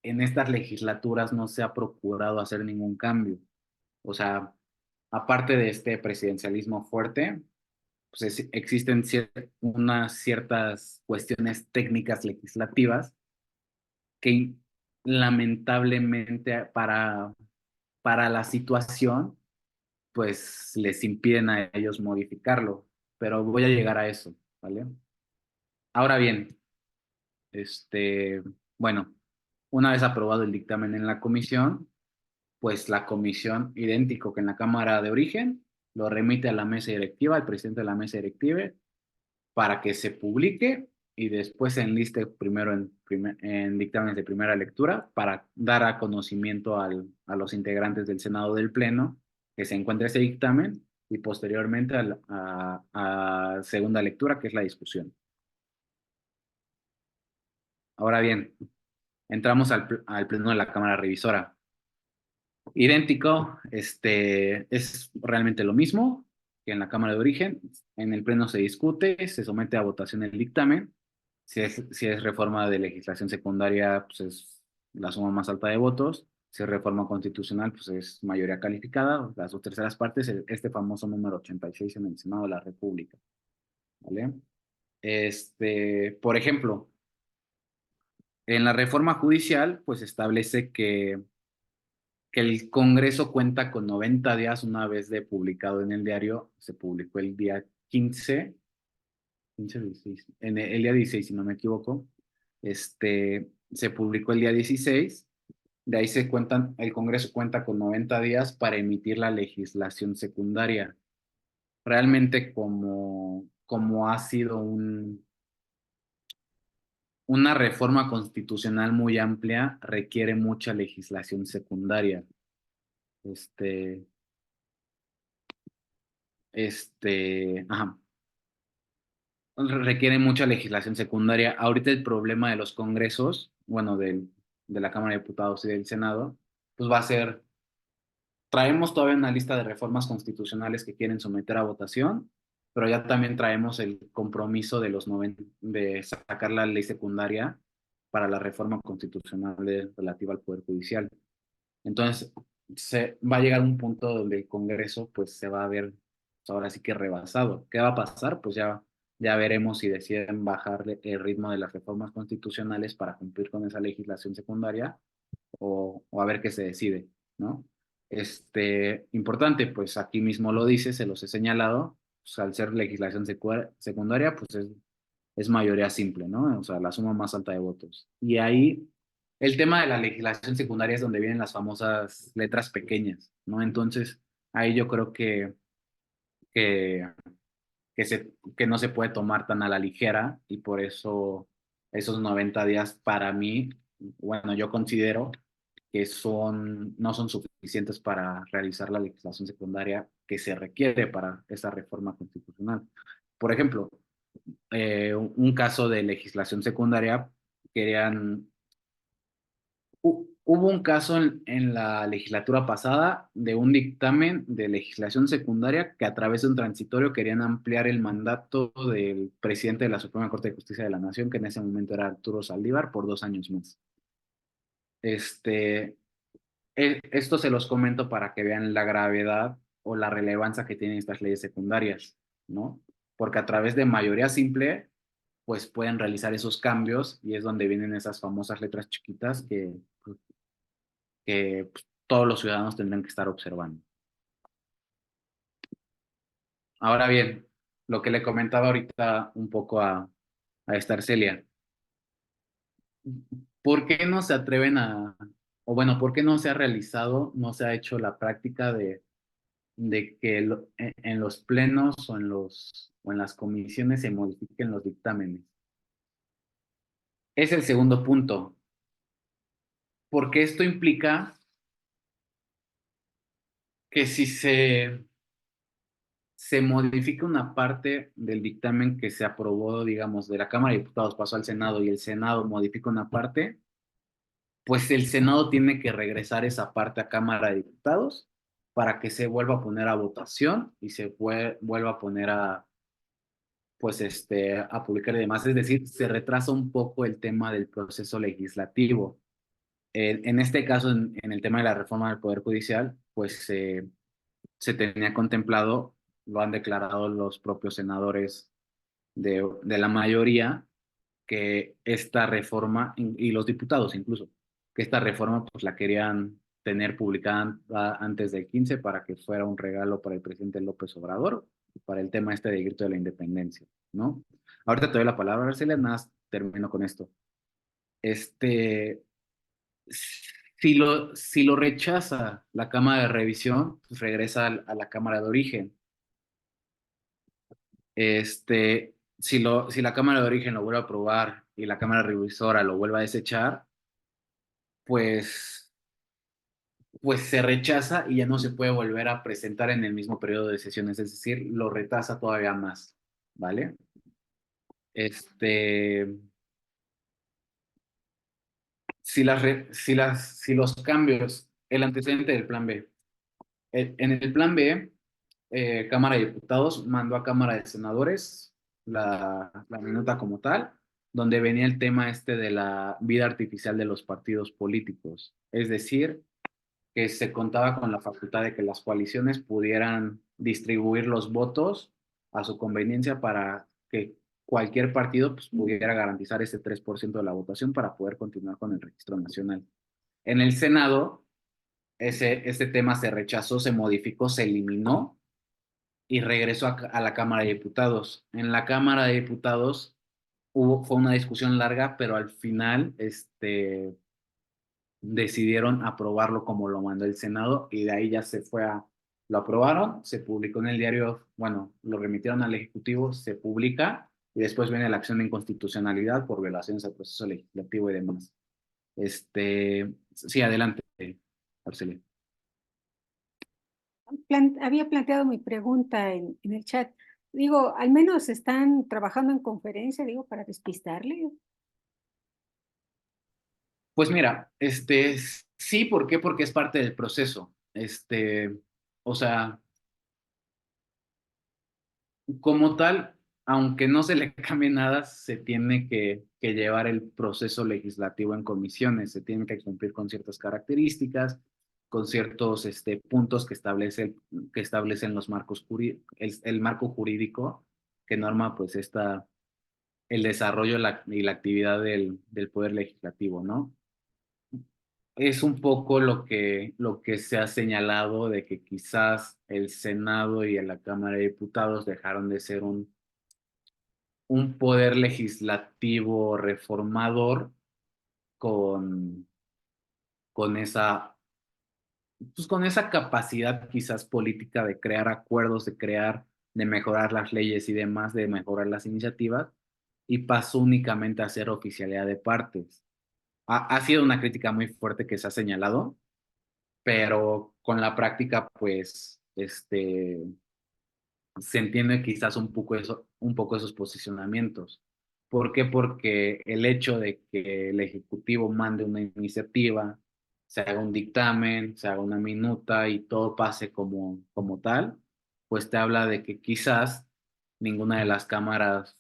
en estas legislaturas no se ha procurado hacer ningún cambio. O sea, aparte de este presidencialismo fuerte, pues existen unas ciertas cuestiones técnicas legislativas que lamentablemente para la situación pues les impiden a ellos modificarlo, pero voy a llegar a eso, ¿vale? Ahora bien, este, bueno, una vez aprobado el dictamen en la comisión, pues la comisión, idéntico que en la Cámara de Origen, lo remite a la mesa directiva, al presidente de la mesa directiva, para que se publique y después se enliste primero en dictámenes de primera lectura para dar a conocimiento a los integrantes del Senado del Pleno que se encuentre ese dictamen y posteriormente a segunda lectura, que es la discusión. Ahora bien, entramos al Pleno de la Cámara Revisora. Idéntico, es realmente lo mismo que en la Cámara de Origen. En el Pleno se discute, se somete a votación el dictamen. Si es reforma de legislación secundaria, pues es la suma más alta de votos. Si es reforma constitucional, pues es mayoría calificada, las dos terceras partes, este famoso número 86 en el Senado de la República. ¿Vale? Por ejemplo, en la reforma judicial, pues establece que el Congreso cuenta con 90 días una vez de publicado en el diario, se publicó el día 15, 16, el día 16, si no me equivoco, se publicó el día 16, de ahí el Congreso cuenta con 90 días para emitir la legislación secundaria. Realmente como ha sido una reforma constitucional muy amplia, requiere mucha legislación secundaria. Este, ajá, requiere mucha legislación secundaria. Ahorita el problema de los congresos, bueno, de la Cámara de Diputados y del Senado, pues va a ser, traemos todavía una lista de reformas constitucionales que quieren someter a votación, pero ya también traemos el compromiso de sacar la ley secundaria para la reforma constitucional relativa al Poder Judicial. Entonces, se va a llegar un punto donde el Congreso pues se va a ver pues, ahora sí que rebasado. ¿Qué va a pasar? Pues ya Ya veremos si deciden bajar el ritmo de las reformas constitucionales para cumplir con esa legislación secundaria o a ver qué se decide, ¿no? Importante, pues aquí mismo lo dice, se los he señalado, pues, al ser legislación secundaria, pues es mayoría simple, ¿no? O sea, la suma más alta de votos. Y ahí el tema de la legislación secundaria es donde vienen las famosas letras pequeñas, ¿no? Entonces, ahí yo creo que, que no se puede tomar tan a la ligera y por eso esos 90 días para mí, bueno, yo considero que no son suficientes para realizar la legislación secundaria que se requiere para esa reforma constitucional. Por ejemplo, un caso de legislación secundaria, querían hubo un caso en la legislatura pasada de un dictamen de legislación secundaria que a través de un transitorio querían ampliar el mandato del presidente de la Suprema Corte de Justicia de la Nación, que en ese momento era Arturo Saldívar, por 2 años más. Esto se los comento para que vean la gravedad o la relevancia que tienen estas leyes secundarias, ¿no? Porque a través de mayoría simple, pues pueden realizar esos cambios y es donde vienen esas famosas letras chiquitas que pues, todos los ciudadanos tendrán que estar observando. Ahora bien, lo que le comentaba ahorita un poco a esta Arcelia, ¿por qué no se atreven o bueno, por qué no se ha realizado, no se ha hecho la práctica de que en los plenos o en las comisiones se modifiquen los dictámenes? Es el segundo punto, porque esto implica que si se modifica una parte del dictamen que se aprobó, digamos, de la Cámara de Diputados, pasó al Senado y el Senado modifica una parte, pues el Senado tiene que regresar esa parte a Cámara de Diputados para que se vuelva a poner a votación y se vuelva a poner pues a publicar y demás. Es decir, se retrasa un poco el tema del proceso legislativo. En este caso, en el tema de la reforma del Poder Judicial, pues se tenía contemplado, lo han declarado los propios senadores de la mayoría, que esta reforma, y los diputados incluso, que esta reforma pues la querían tener publicada antes del 15 para que fuera un regalo para el presidente López Obrador, para el tema de grito de la independencia, ¿no? Ahorita te doy la palabra, Arcelia, nada más termino con esto. Este, si lo rechaza la Cámara de Revisión, pues regresa a la Cámara de Origen. Si la Cámara de Origen lo vuelve a aprobar y la Cámara Revisora lo vuelve a desechar, pues, pues se rechaza y ya no se puede volver a presentar en el mismo periodo de sesiones, es decir, lo retrasa todavía más, ¿vale? Este, si los cambios, el antecedente del plan B, en el plan B, Cámara de Diputados mandó a Cámara de Senadores la minuta como tal, donde venía el tema de la vida artificial de los partidos políticos. Es decir, que se contaba con la facultad de que las coaliciones pudieran distribuir los votos a su conveniencia para que cualquier partido pues, pudiera garantizar ese 3% de la votación para poder continuar con el registro nacional. En el Senado, ese tema se rechazó, se modificó, se eliminó y regresó a la Cámara de Diputados. En la Cámara de Diputados fue una discusión larga, pero al final decidieron aprobarlo como lo mandó el Senado y de ahí ya lo aprobaron, se publicó en el diario, bueno, lo remitieron al Ejecutivo, se publica y después viene la acción de inconstitucionalidad por violaciones al proceso legislativo y demás. Sí, adelante, Arcelia. Había planteado mi pregunta en el chat. Digo, al menos están trabajando en conferencia, digo, para despistarle. Pues mira, sí, ¿por qué? Porque es parte del proceso. O sea, como tal, aunque no se le cambie nada, se tiene que llevar el proceso legislativo en comisiones, se tiene que cumplir con ciertas características, con ciertos puntos que establecen los marcos el marco jurídico que norma pues el desarrollo y la actividad del Poder Legislativo, ¿no? Es un poco lo que se ha señalado de que quizás el Senado y la Cámara de Diputados dejaron de ser un poder legislativo reformador con, con esa, pues con esa capacidad quizás política de crear acuerdos, de mejorar las leyes y demás, de mejorar las iniciativas, y pasó únicamente a ser oficialidad de partes. Ha sido una crítica muy fuerte que se ha señalado, pero con la práctica, pues, se entiende quizás un poco esos posicionamientos. ¿Por qué? Porque el hecho de que el Ejecutivo mande una iniciativa, se haga un dictamen, se haga una minuta y todo pase como tal, pues te habla de que quizás ninguna de las cámaras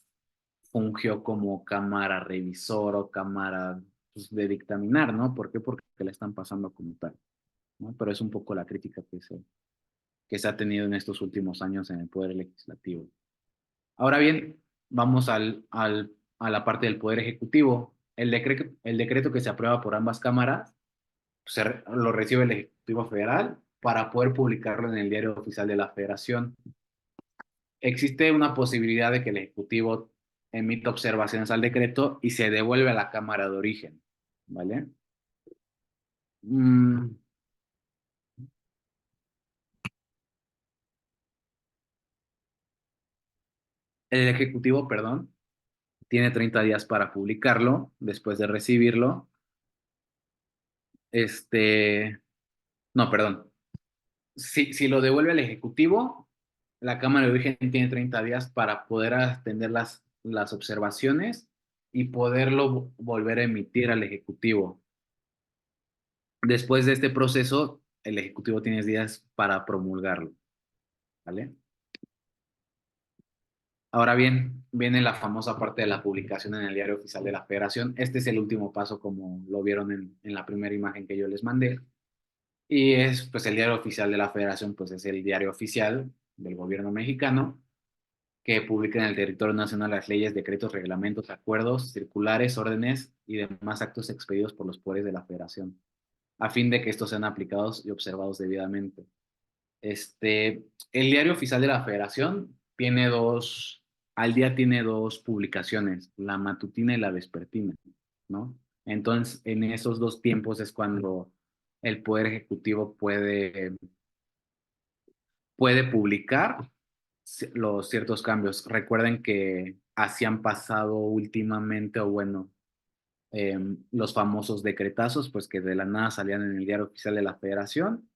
fungió como cámara revisor o cámara pues, de dictaminar, ¿no? ¿Por qué? Porque la están pasando como tal, ¿no? Pero es un poco la crítica que se ha tenido en estos últimos años en el Poder Legislativo. Ahora bien, vamos a la parte del Poder Ejecutivo. El decreto que se aprueba por ambas cámaras lo recibe el Ejecutivo Federal para poder publicarlo en el Diario Oficial de la Federación. Existe una posibilidad de que el Ejecutivo emita observaciones al decreto y se devuelve a la Cámara de origen, ¿vale? Mm, el Ejecutivo, perdón, tiene 30 días para publicarlo después de recibirlo. No, perdón. Si lo devuelve el Ejecutivo, la Cámara de Origen tiene 30 días para poder atender las observaciones y poderlo volver a emitir al Ejecutivo. Después de este proceso, el Ejecutivo tiene días para promulgarlo, ¿vale? Ahora bien, viene la famosa parte de la publicación en el Diario Oficial de la Federación. Este es el último paso, como lo vieron en la primera imagen que yo les mandé. Y es, pues, el Diario Oficial de la Federación, pues, es el diario oficial del gobierno mexicano que publica en el territorio nacional las leyes, decretos, reglamentos, acuerdos, circulares, órdenes y demás actos expedidos por los poderes de la Federación, a fin de que estos sean aplicados y observados debidamente. El Diario Oficial de la Federación al día tiene dos publicaciones, la matutina y la vespertina, ¿no? Entonces, en esos dos tiempos es cuando el Poder Ejecutivo puede publicar los ciertos cambios. Recuerden que así han pasado últimamente, o bueno, los famosos decretazos, pues que de la nada salían en el Diario Oficial de la Federación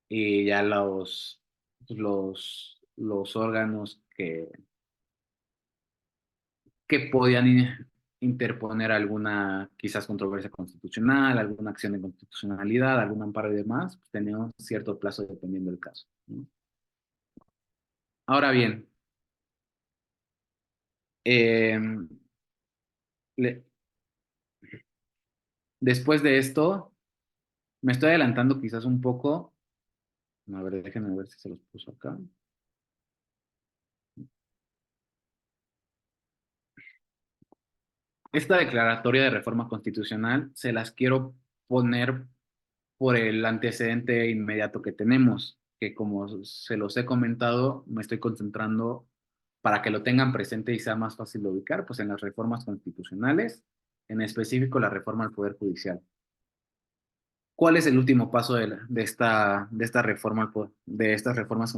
y ya los órganos que podían interponer alguna quizás controversia constitucional, alguna acción de constitucionalidad, algún amparo y demás, pues tenían cierto plazo dependiendo del caso, ¿no? Ahora bien, eh, le- después de esto, me estoy adelantando quizás un poco. A ver, déjenme ver si se los puso acá. Esta declaratoria de reforma constitucional se las quiero poner por el antecedente inmediato que tenemos, que como se los he comentado, me estoy concentrando para que lo tengan presente y sea más fácil de ubicar, pues en las reformas constitucionales, en específico la reforma al Poder Judicial. ¿Cuál es el último paso de esta reforma, de estas reformas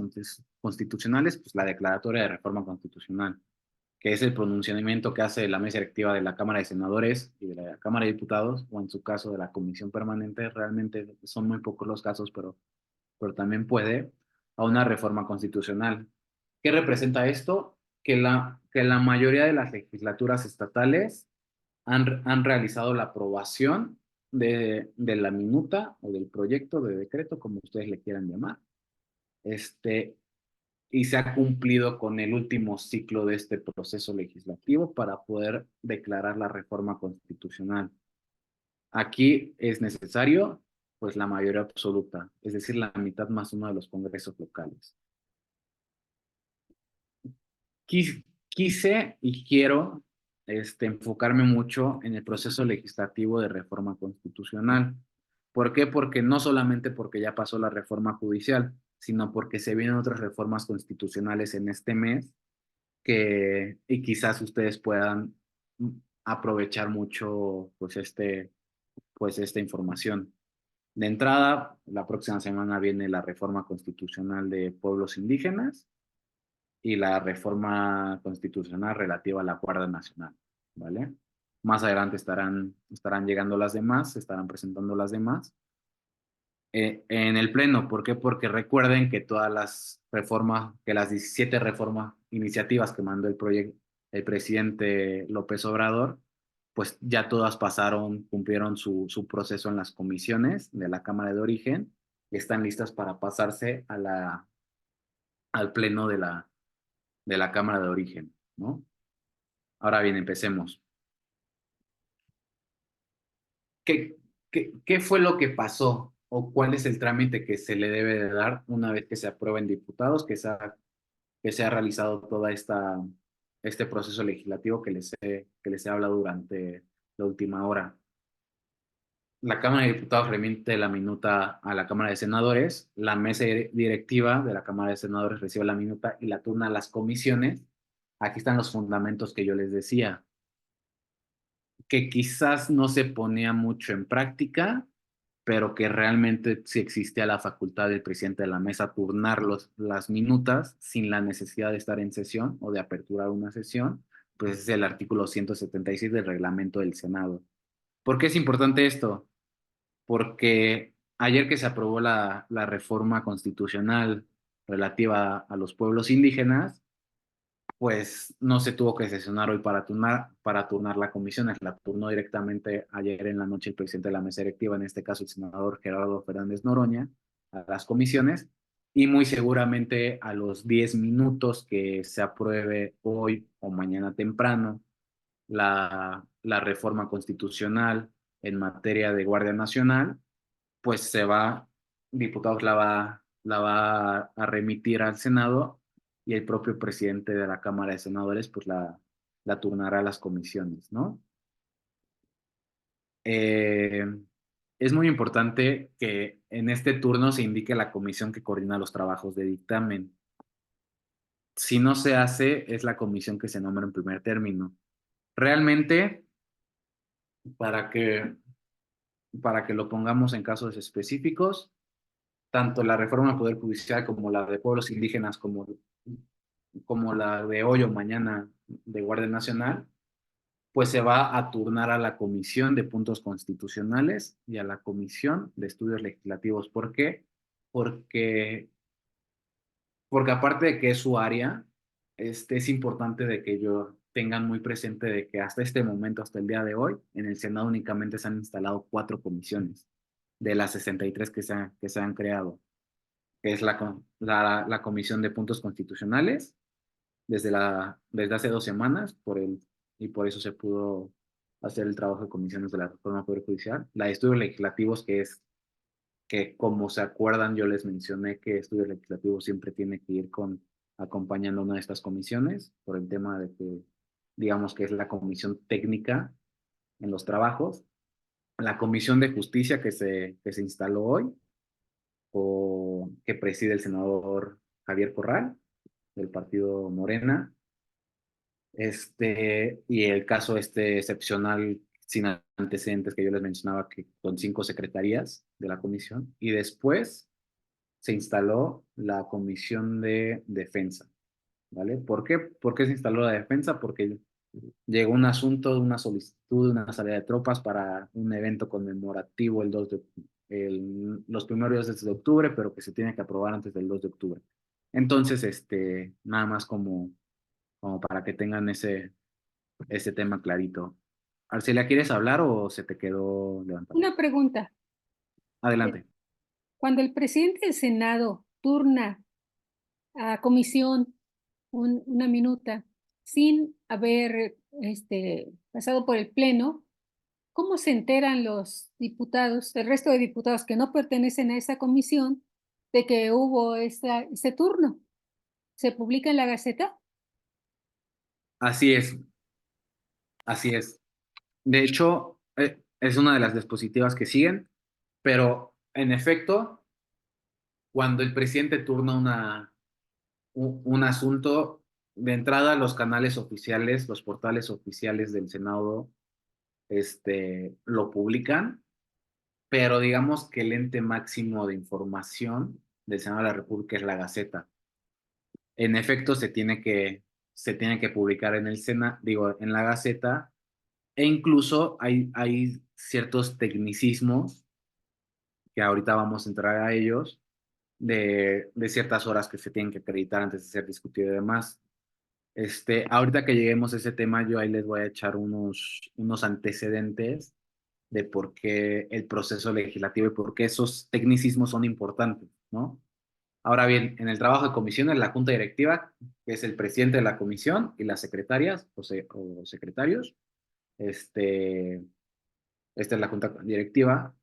constitucionales? Pues la declaratoria de reforma constitucional, que es el pronunciamiento que hace la mesa directiva de la Cámara de Senadores y de la Cámara de Diputados, o en su caso de la Comisión Permanente. Realmente son muy pocos los casos, pero también puede, a una reforma constitucional. ¿Qué representa esto? Que la mayoría de las legislaturas estatales han realizado la aprobación de la minuta o del proyecto de decreto, como ustedes le quieran llamar, y se ha cumplido con el último ciclo de este proceso legislativo para poder declarar la reforma constitucional. Aquí es necesario, pues, la mayoría absoluta, es decir, la mitad más uno de los congresos locales. quise y quiero enfocarme mucho en el proceso legislativo de reforma constitucional. ¿Por qué? Porque no solamente porque ya pasó la reforma judicial, sino porque se vienen otras reformas constitucionales en este mes y quizás ustedes puedan aprovechar mucho pues esta información. De entrada, la próxima semana viene la reforma constitucional de pueblos indígenas y la reforma constitucional relativa a la Guardia Nacional, ¿vale? Más adelante estarán llegando las demás, se estarán presentando las demás en el Pleno. ¿Por qué? Porque recuerden que todas las reformas, que las 17 reformas, iniciativas que mandó el presidente López Obrador, pues ya todas pasaron, cumplieron su proceso en las comisiones de la Cámara de Origen y están listas para pasarse al Pleno de la Cámara de Origen, ¿no? Ahora bien, empecemos. ¿Qué fue lo que pasó o cuál es el trámite que se le debe de dar una vez que se aprueba en diputados, que se ha realizado toda este proceso legislativo que les he hablado durante la última hora? La Cámara de Diputados remite la minuta a la Cámara de Senadores, la mesa directiva de la Cámara de Senadores recibe la minuta y la turna a las comisiones. Aquí están los fundamentos que yo les decía, que quizás no se ponía mucho en práctica, pero que realmente sí existía la facultad del presidente de la mesa turnar las minutas sin la necesidad de estar en sesión o de aperturar una sesión, pues es el artículo 176 del reglamento del Senado. ¿Por qué es importante esto? Porque ayer que se aprobó la reforma constitucional relativa a los pueblos indígenas, pues no se tuvo que sesionar hoy para turnar la comisión, la turnó directamente ayer en la noche el presidente de la mesa directiva, en este caso el senador Gerardo Fernández Noroña, a las comisiones, y muy seguramente a los 10 minutos que se apruebe hoy o mañana temprano la reforma constitucional en materia de Guardia Nacional, pues diputados la va a remitir al Senado y el propio presidente de la Cámara de Senadores pues la turnará a las comisiones, ¿no? Eh, es muy importante que en este turno se indique la comisión que coordina los trabajos de dictamen. Si no se hace, es la comisión que se nombra en primer término. Realmente, para que, para que lo pongamos en casos específicos, tanto la reforma del Poder Judicial como la de pueblos indígenas, como la de hoy o mañana de Guardia Nacional, pues se va a turnar a la Comisión de Puntos Constitucionales y a la Comisión de Estudios Legislativos. ¿Por qué? Porque, porque aparte de que es su área, es importante de que ellos tengan muy presente de que hasta este momento, hasta el día de hoy, en el Senado únicamente se han instalado 4 comisiones de las 63 que se han creado, que es la Comisión de Puntos Constitucionales, desde hace 2 semanas, y por eso se pudo hacer el trabajo de comisiones de la reforma del Poder Judicial. La de estudios legislativos, que como se acuerdan, yo les mencioné que estudios legislativos siempre tiene que ir acompañando una de estas comisiones, por el tema de que, digamos que es la comisión técnica en los trabajos. La Comisión de Justicia que se instaló hoy, o que preside el senador Javier Corral, del partido Morena, y el caso excepcional sin antecedentes que yo les mencionaba, que con 5 secretarías de la comisión, y después se instaló la Comisión de Defensa, ¿vale? ¿Por qué se instaló la defensa? Porque llegó un asunto de una solicitud de una salida de tropas para un evento conmemorativo los primeros días de octubre, pero que se tiene que aprobar antes del 2 de octubre. Entonces, nada más como para que tengan ese tema clarito. Arcelia, ¿quieres hablar o se te quedó levantado? Una pregunta. Adelante. Cuando el presidente del Senado turna a comisión una minuta sin haber pasado por el pleno, ¿cómo se enteran los diputados, el resto de diputados que no pertenecen a esa comisión, de que hubo ese turno? ¿Se publica en la Gaceta? Así es, así es. De hecho, es una de las dispositivas que siguen, pero en efecto, cuando el presidente turna un asunto, de entrada los canales oficiales, los portales oficiales del Senado, lo publican, pero digamos que el ente máximo de información del Senado de la República es la Gaceta. En efecto, se tiene que publicar en el digo, en la Gaceta, e incluso hay ciertos tecnicismos, que ahorita vamos a entrar a ellos, de ciertas horas que se tienen que acreditar antes de ser discutido y demás. Ahorita que lleguemos a ese tema, yo ahí les voy a echar unos antecedentes de por qué el proceso legislativo y por qué esos tecnicismos son importantes, ¿no? Ahora bien, en el trabajo de comisiones, la junta directiva, que es el presidente de la comisión y las secretarias o secretarios, esta es la junta directiva,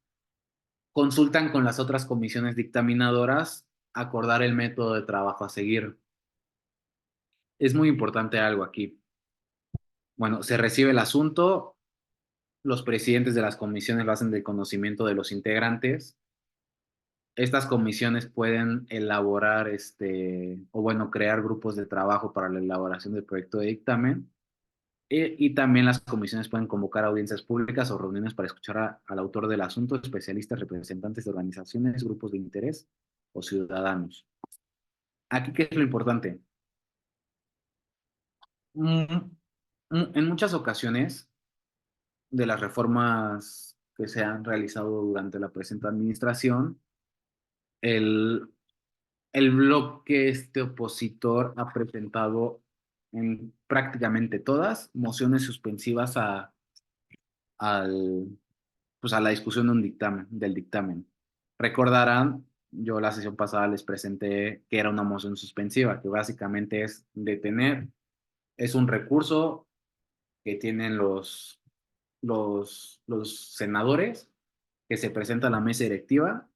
consultan con las otras comisiones dictaminadoras acordar el método de trabajo a seguir. Es muy importante algo aquí. Bueno, se recibe el asunto, los presidentes de las comisiones lo hacen del conocimiento de los integrantes. Estas comisiones pueden elaborar, o bueno, crear grupos de trabajo para la elaboración del proyecto de dictamen. Y también las comisiones pueden convocar audiencias públicas o reuniones para escuchar al autor del asunto, especialistas, representantes de organizaciones, grupos de interés o ciudadanos. Aquí, ¿qué es lo importante? En muchas ocasiones de las reformas que se han realizado durante la presente administración, el, el bloque opositor ha presentado en prácticamente todas mociones suspensivas al, pues a la discusión de del dictamen. Recordarán, yo la sesión pasada les presenté que era una moción suspensiva, que básicamente es detener, es un recurso que tienen los senadores que se presenta a la mesa directiva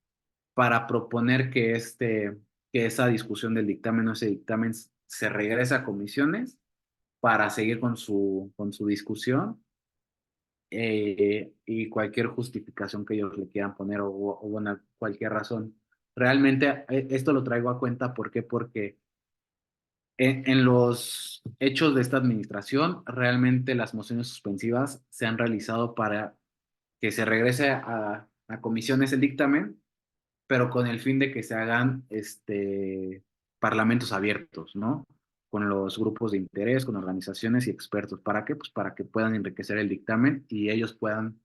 para proponer que esa discusión del dictamen o ese dictamen se regrese a comisiones para seguir con su discusión, y cualquier justificación que ellos le quieran poner o bueno, cualquier razón. Realmente esto lo traigo a cuenta, ¿por qué? Porque en los hechos de esta administración, realmente las mociones suspensivas se han realizado para que se regrese a comisiones el dictamen, pero con el fin de que se hagan parlamentos abiertos, ¿no? Con los grupos de interés, con organizaciones y expertos. ¿Para qué? Pues para que puedan enriquecer el dictamen y ellos puedan,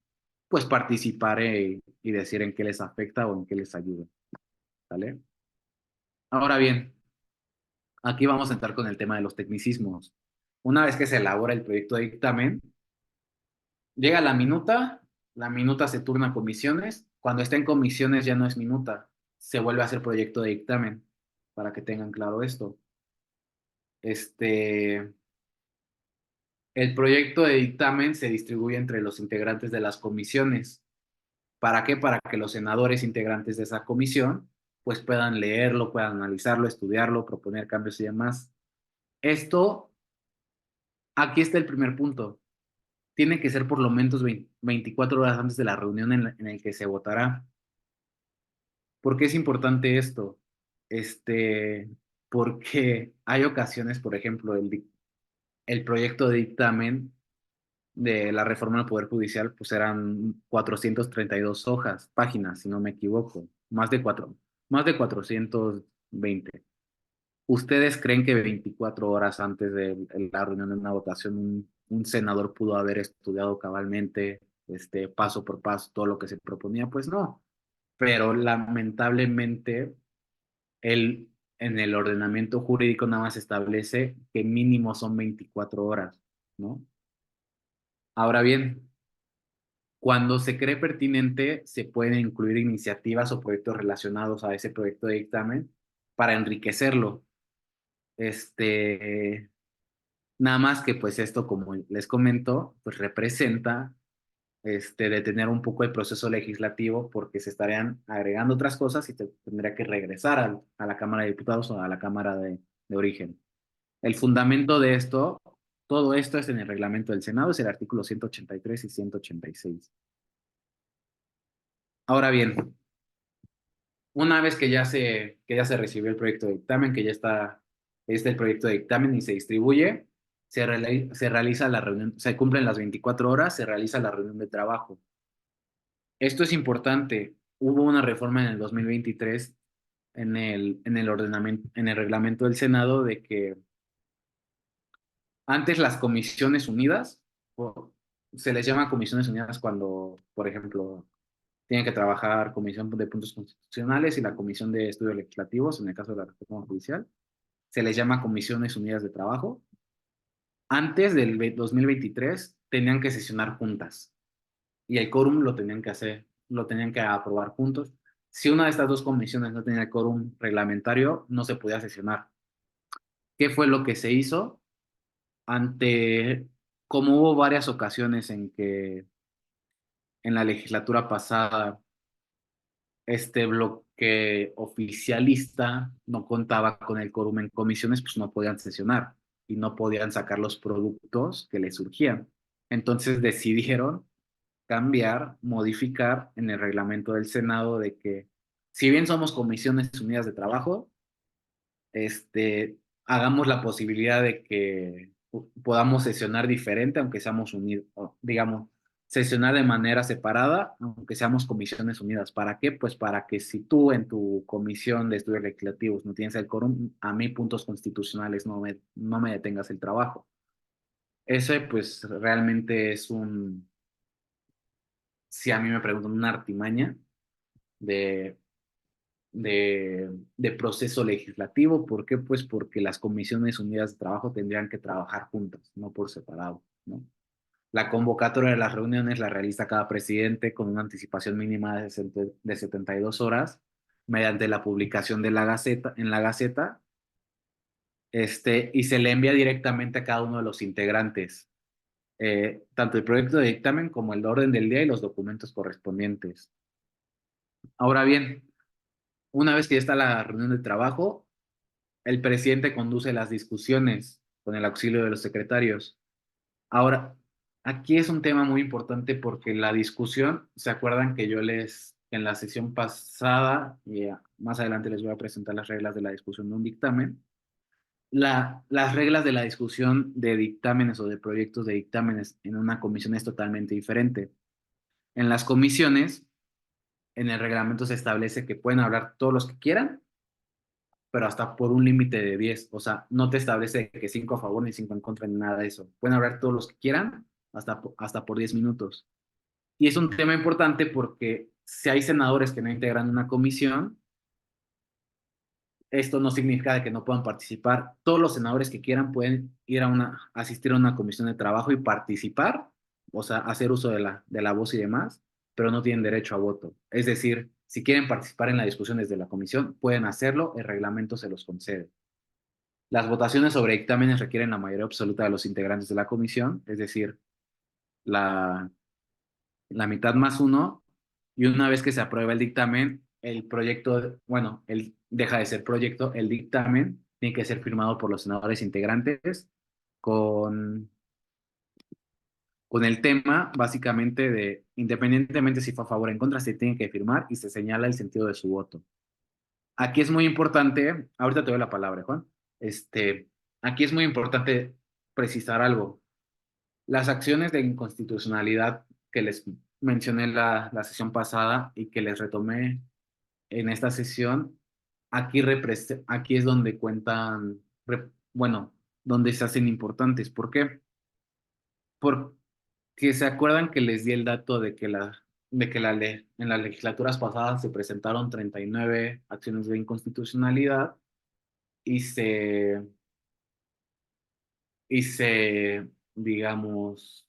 pues, participar y decir en qué les afecta o en qué les ayuda, ¿vale? Ahora bien, aquí vamos a entrar con el tema de los tecnicismos. Una vez que se elabora el proyecto de dictamen, llega la minuta se turna a comisiones. Cuando está en comisiones ya no es minuta, se vuelve a hacer proyecto de dictamen, para que tengan claro esto. El proyecto de dictamen se distribuye entre los integrantes de las comisiones. ¿Para qué? Para que los senadores integrantes de esa comisión pues puedan leerlo, puedan analizarlo, estudiarlo, proponer cambios y demás. Esto, aquí está el primer punto. Tiene que ser por lo menos 24 horas antes de la reunión en el que se votará. ¿Por qué es importante esto? Este, Porque hay ocasiones, por ejemplo, el proyecto de dictamen de la reforma del Poder Judicial, pues eran 432 páginas, si no me equivoco, más de 420. ¿Ustedes creen que 24 horas antes de la reunión de una votación un senador pudo haber estudiado cabalmente, paso por paso, todo lo que se proponía? Pues no, pero lamentablemente en el ordenamiento jurídico nada más establece que mínimo son 24 horas, ¿no? Ahora bien, cuando se cree pertinente, se pueden incluir iniciativas o proyectos relacionados a ese proyecto de dictamen para enriquecerlo. Nada más que pues esto, como les comento, pues representa detener un poco el proceso legislativo porque se estarían agregando otras cosas y tendría que regresar a la Cámara de Diputados o a la Cámara de origen. El fundamento de esto Todo esto es en el reglamento del Senado, es el artículo 183 y 186. Ahora bien, una vez que ya se recibió el proyecto de dictamen, que ya está el proyecto de dictamen y se distribuye, se realiza la reunión, se cumplen las 24 horas, se realiza la reunión de trabajo. Esto es importante. Hubo una reforma en el 2023 en el reglamento del Senado de que antes las comisiones unidas, se les llama comisiones unidas cuando, por ejemplo, tienen que trabajar Comisión de Puntos Constitucionales y la Comisión de Estudios Legislativos, en el caso de la reforma judicial, se les llama Comisiones Unidas de Trabajo. Antes del 2023 tenían que sesionar juntas y el quórum lo tenían que aprobar juntos. Si una de estas dos comisiones no tenía el quórum reglamentario, no se podía sesionar. ¿Qué fue lo que se hizo? Como hubo varias ocasiones en que en la legislatura pasada este bloque oficialista no contaba con el quórum en comisiones, pues no podían sesionar y no podían sacar los productos que les surgían. Entonces decidieron cambiar, modificar en el reglamento del Senado de que si bien somos comisiones unidas de trabajo, hagamos la posibilidad de que podamos sesionar diferente, aunque seamos unidos, digamos, sesionar de manera separada, aunque seamos comisiones unidas. ¿Para qué? Pues para que si tú en tu comisión de estudios legislativos no tienes el quórum, a mí puntos constitucionales no me detengas el trabajo. Ese pues realmente es si a mí me preguntan, una artimaña de de proceso legislativo. ¿Por qué? Pues porque las comisiones unidas de trabajo tendrían que trabajar juntas, no por separado, ¿no? La convocatoria de las reuniones la realiza cada presidente con una anticipación mínima de 72 horas mediante la publicación de en la Gaceta, y se le envía directamente a cada uno de los integrantes, tanto el proyecto de dictamen como el orden del día y los documentos correspondientes. Ahora bien, una vez que ya está la reunión de trabajo, el presidente conduce las discusiones con el auxilio de los secretarios. Ahora, aquí es un tema muy importante porque la discusión, ¿se acuerdan que en la sesión pasada, y más adelante les voy a presentar las reglas de la discusión de un dictamen? Las reglas de la discusión de dictámenes o de proyectos de dictámenes en una comisión es totalmente diferente. En las comisiones, en el reglamento se establece que pueden hablar todos los que quieran, pero hasta por un límite de 10. O sea, no te establece que 5 a favor ni 5 en contra ni nada de eso. Pueden hablar todos los que quieran, hasta por 10 minutos. Y es un tema importante porque si hay senadores que no integran una comisión, esto no significa de que no puedan participar. Todos los senadores que quieran pueden asistir a una comisión de trabajo y participar, o sea, hacer uso de la voz y demás, pero no tienen derecho a voto. Es decir, si quieren participar en las discusiones de la comisión, pueden hacerlo, el reglamento se los concede. Las votaciones sobre dictámenes requieren la mayoría absoluta de los integrantes de la comisión, es decir, la, la mitad más uno, y una vez que se aprueba el dictamen, el proyecto, bueno, deja de ser proyecto, el dictamen tiene que ser firmado por los senadores integrantes con, con el tema, básicamente, independientemente si fue a favor o en contra, se tiene que firmar y se señala el sentido de su voto. Aquí es muy importante, ahorita te doy la palabra, Juan. Aquí es muy importante precisar algo. Las acciones de inconstitucionalidad que les mencioné la sesión pasada y que les retomé en esta sesión, aquí es donde cuentan, bueno, donde se hacen importantes. ¿Por qué? Porque se acuerdan que les di el dato en las legislaturas pasadas se presentaron 39 acciones de inconstitucionalidad y digamos,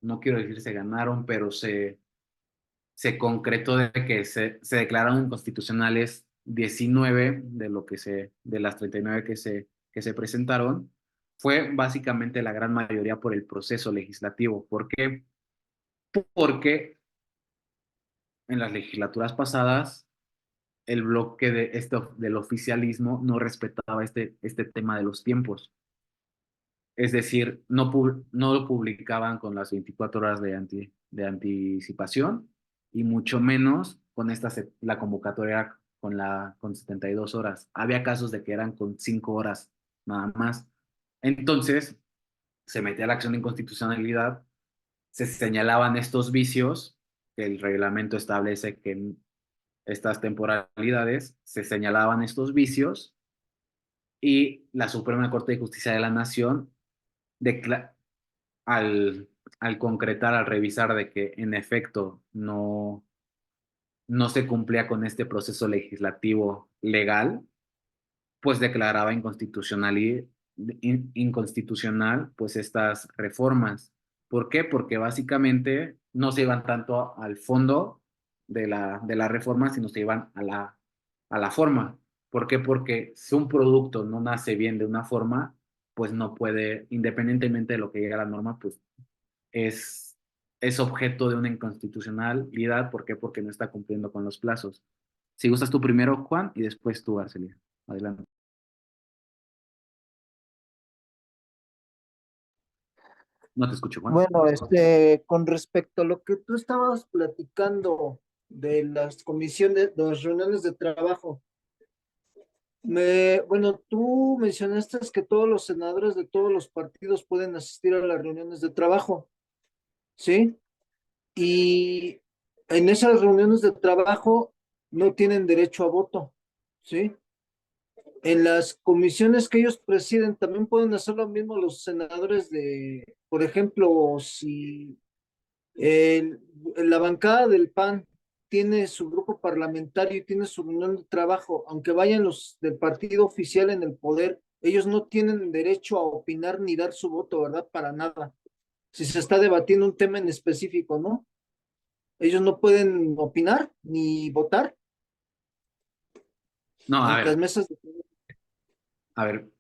no quiero decir se ganaron, pero se concretó de que se declararon inconstitucionales 19 de las 39 que se presentaron. Fue básicamente la gran mayoría por el proceso legislativo. ¿Por qué? Porque en las legislaturas pasadas el bloque del oficialismo no respetaba este tema de los tiempos. Es decir, no lo publicaban con las 24 horas de anticipación y mucho menos con la convocatoria con 72 horas. Había casos de que eran con 5 horas nada más. Entonces, se metía la acción de inconstitucionalidad, se señalaban estos vicios que el reglamento establece que en estas temporalidades se señalaban estos vicios y la Suprema Corte de Justicia de la Nación decla- al, al concretar, al revisar de que en efecto no se cumplía con este proceso legislativo legal, pues declaraba inconstitucional pues estas reformas. ¿Por qué? Porque básicamente no se iban tanto al fondo de la reforma, sino se iban a la forma. ¿Por qué? Porque si un producto no nace bien de una forma, pues no puede, independientemente de lo que diga la norma, pues es, es objeto de una inconstitucionalidad. ¿Por qué? Porque no está cumpliendo con los plazos. Si gustas tú primero, Juan, y después tú, Arcelia. Adelante. No te escucho, Juan. Bueno, con respecto a lo que tú estabas platicando de las comisiones, de las reuniones de trabajo, bueno, tú mencionaste que todos los senadores de todos los partidos pueden asistir a las reuniones de trabajo, ¿sí? Y en esas reuniones de trabajo no tienen derecho a voto, ¿sí? En las comisiones que ellos presiden también pueden hacer lo mismo los senadores por ejemplo, si la bancada del PAN tiene su grupo parlamentario y tiene su reunión de trabajo, aunque vayan los del partido oficial en el poder, ellos no tienen derecho a opinar ni dar su voto, ¿verdad? Para nada. Si se está debatiendo un tema en específico, ¿no? Ellos no pueden opinar ni votar No, ante las mesas de... a ver,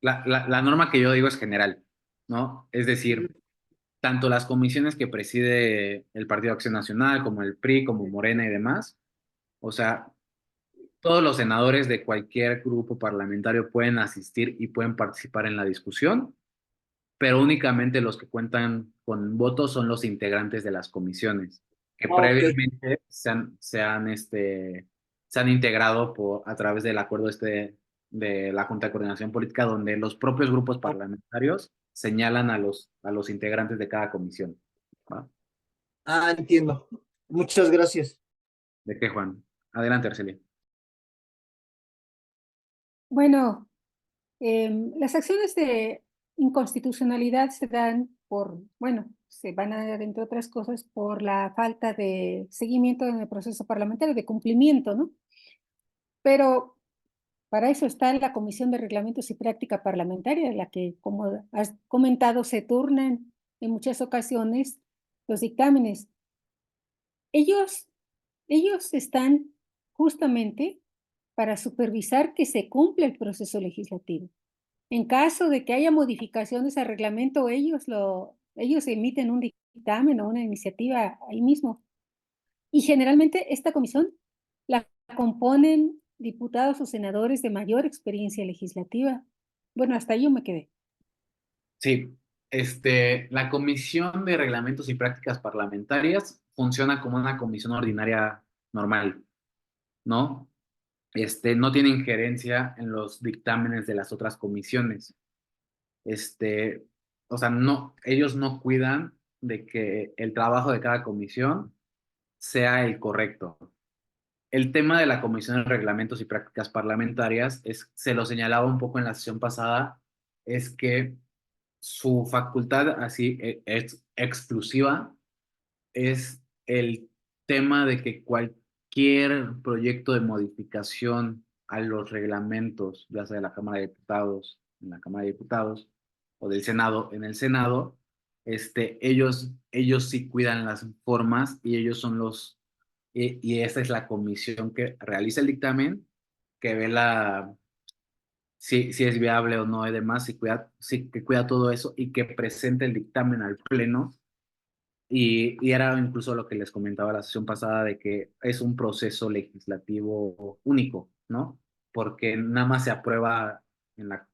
la norma que yo digo es general, ¿no? Es decir, tanto las comisiones que preside el Partido Acción Nacional, como el PRI, como Morena y demás, o sea, todos los senadores de cualquier grupo parlamentario pueden asistir y pueden participar en la discusión, pero únicamente los que cuentan con votos son los integrantes de las comisiones, que Ok. previamente se han integrado a través del acuerdo de la Junta de Coordinación Política, donde los propios grupos parlamentarios señalan a los integrantes de cada comisión. ¿Va? Ah, entiendo. Muchas gracias. ¿De qué, Juan? Adelante, Arcelia. Bueno, las acciones de inconstitucionalidad se dan bueno, se van a dar, entre otras cosas, por la falta de seguimiento en el proceso parlamentario, de cumplimiento, ¿no? Pero para eso está la Comisión de Reglamentos y Práctica Parlamentaria, la que, como has comentado, se turnan en muchas ocasiones los dictámenes. Ellos, ellos están justamente para supervisar que se cumpla el proceso legislativo. En caso de que haya modificaciones al reglamento, ellos emiten un dictamen o una iniciativa ahí mismo. Y generalmente esta comisión la componen diputados o senadores de mayor experiencia legislativa. Bueno, hasta ahí yo me quedé. Sí, la Comisión de Reglamentos y Prácticas Parlamentarias funciona como una comisión ordinaria normal, ¿no? No tiene injerencia en los dictámenes de las otras comisiones. Este, o sea, ellos no cuidan de que el trabajo de cada comisión sea el correcto. El tema de la Comisión de Reglamentos y Prácticas Parlamentarias se lo señalaba un poco en la sesión pasada, es que su facultad así exclusiva es el tema de que cualquier proyecto de modificación a los reglamentos, ya sea de la Cámara de Diputados, en la Cámara de Diputados, o del Senado, en el Senado, ellos sí cuidan las formas y ellos son y esa es la comisión que realiza el dictamen, que ve si es viable o no y demás, que cuida todo eso y que presente el dictamen al Pleno. Y era incluso lo que les comentaba la sesión pasada de que es un proceso legislativo único, ¿no? Porque nada más se aprueba en la,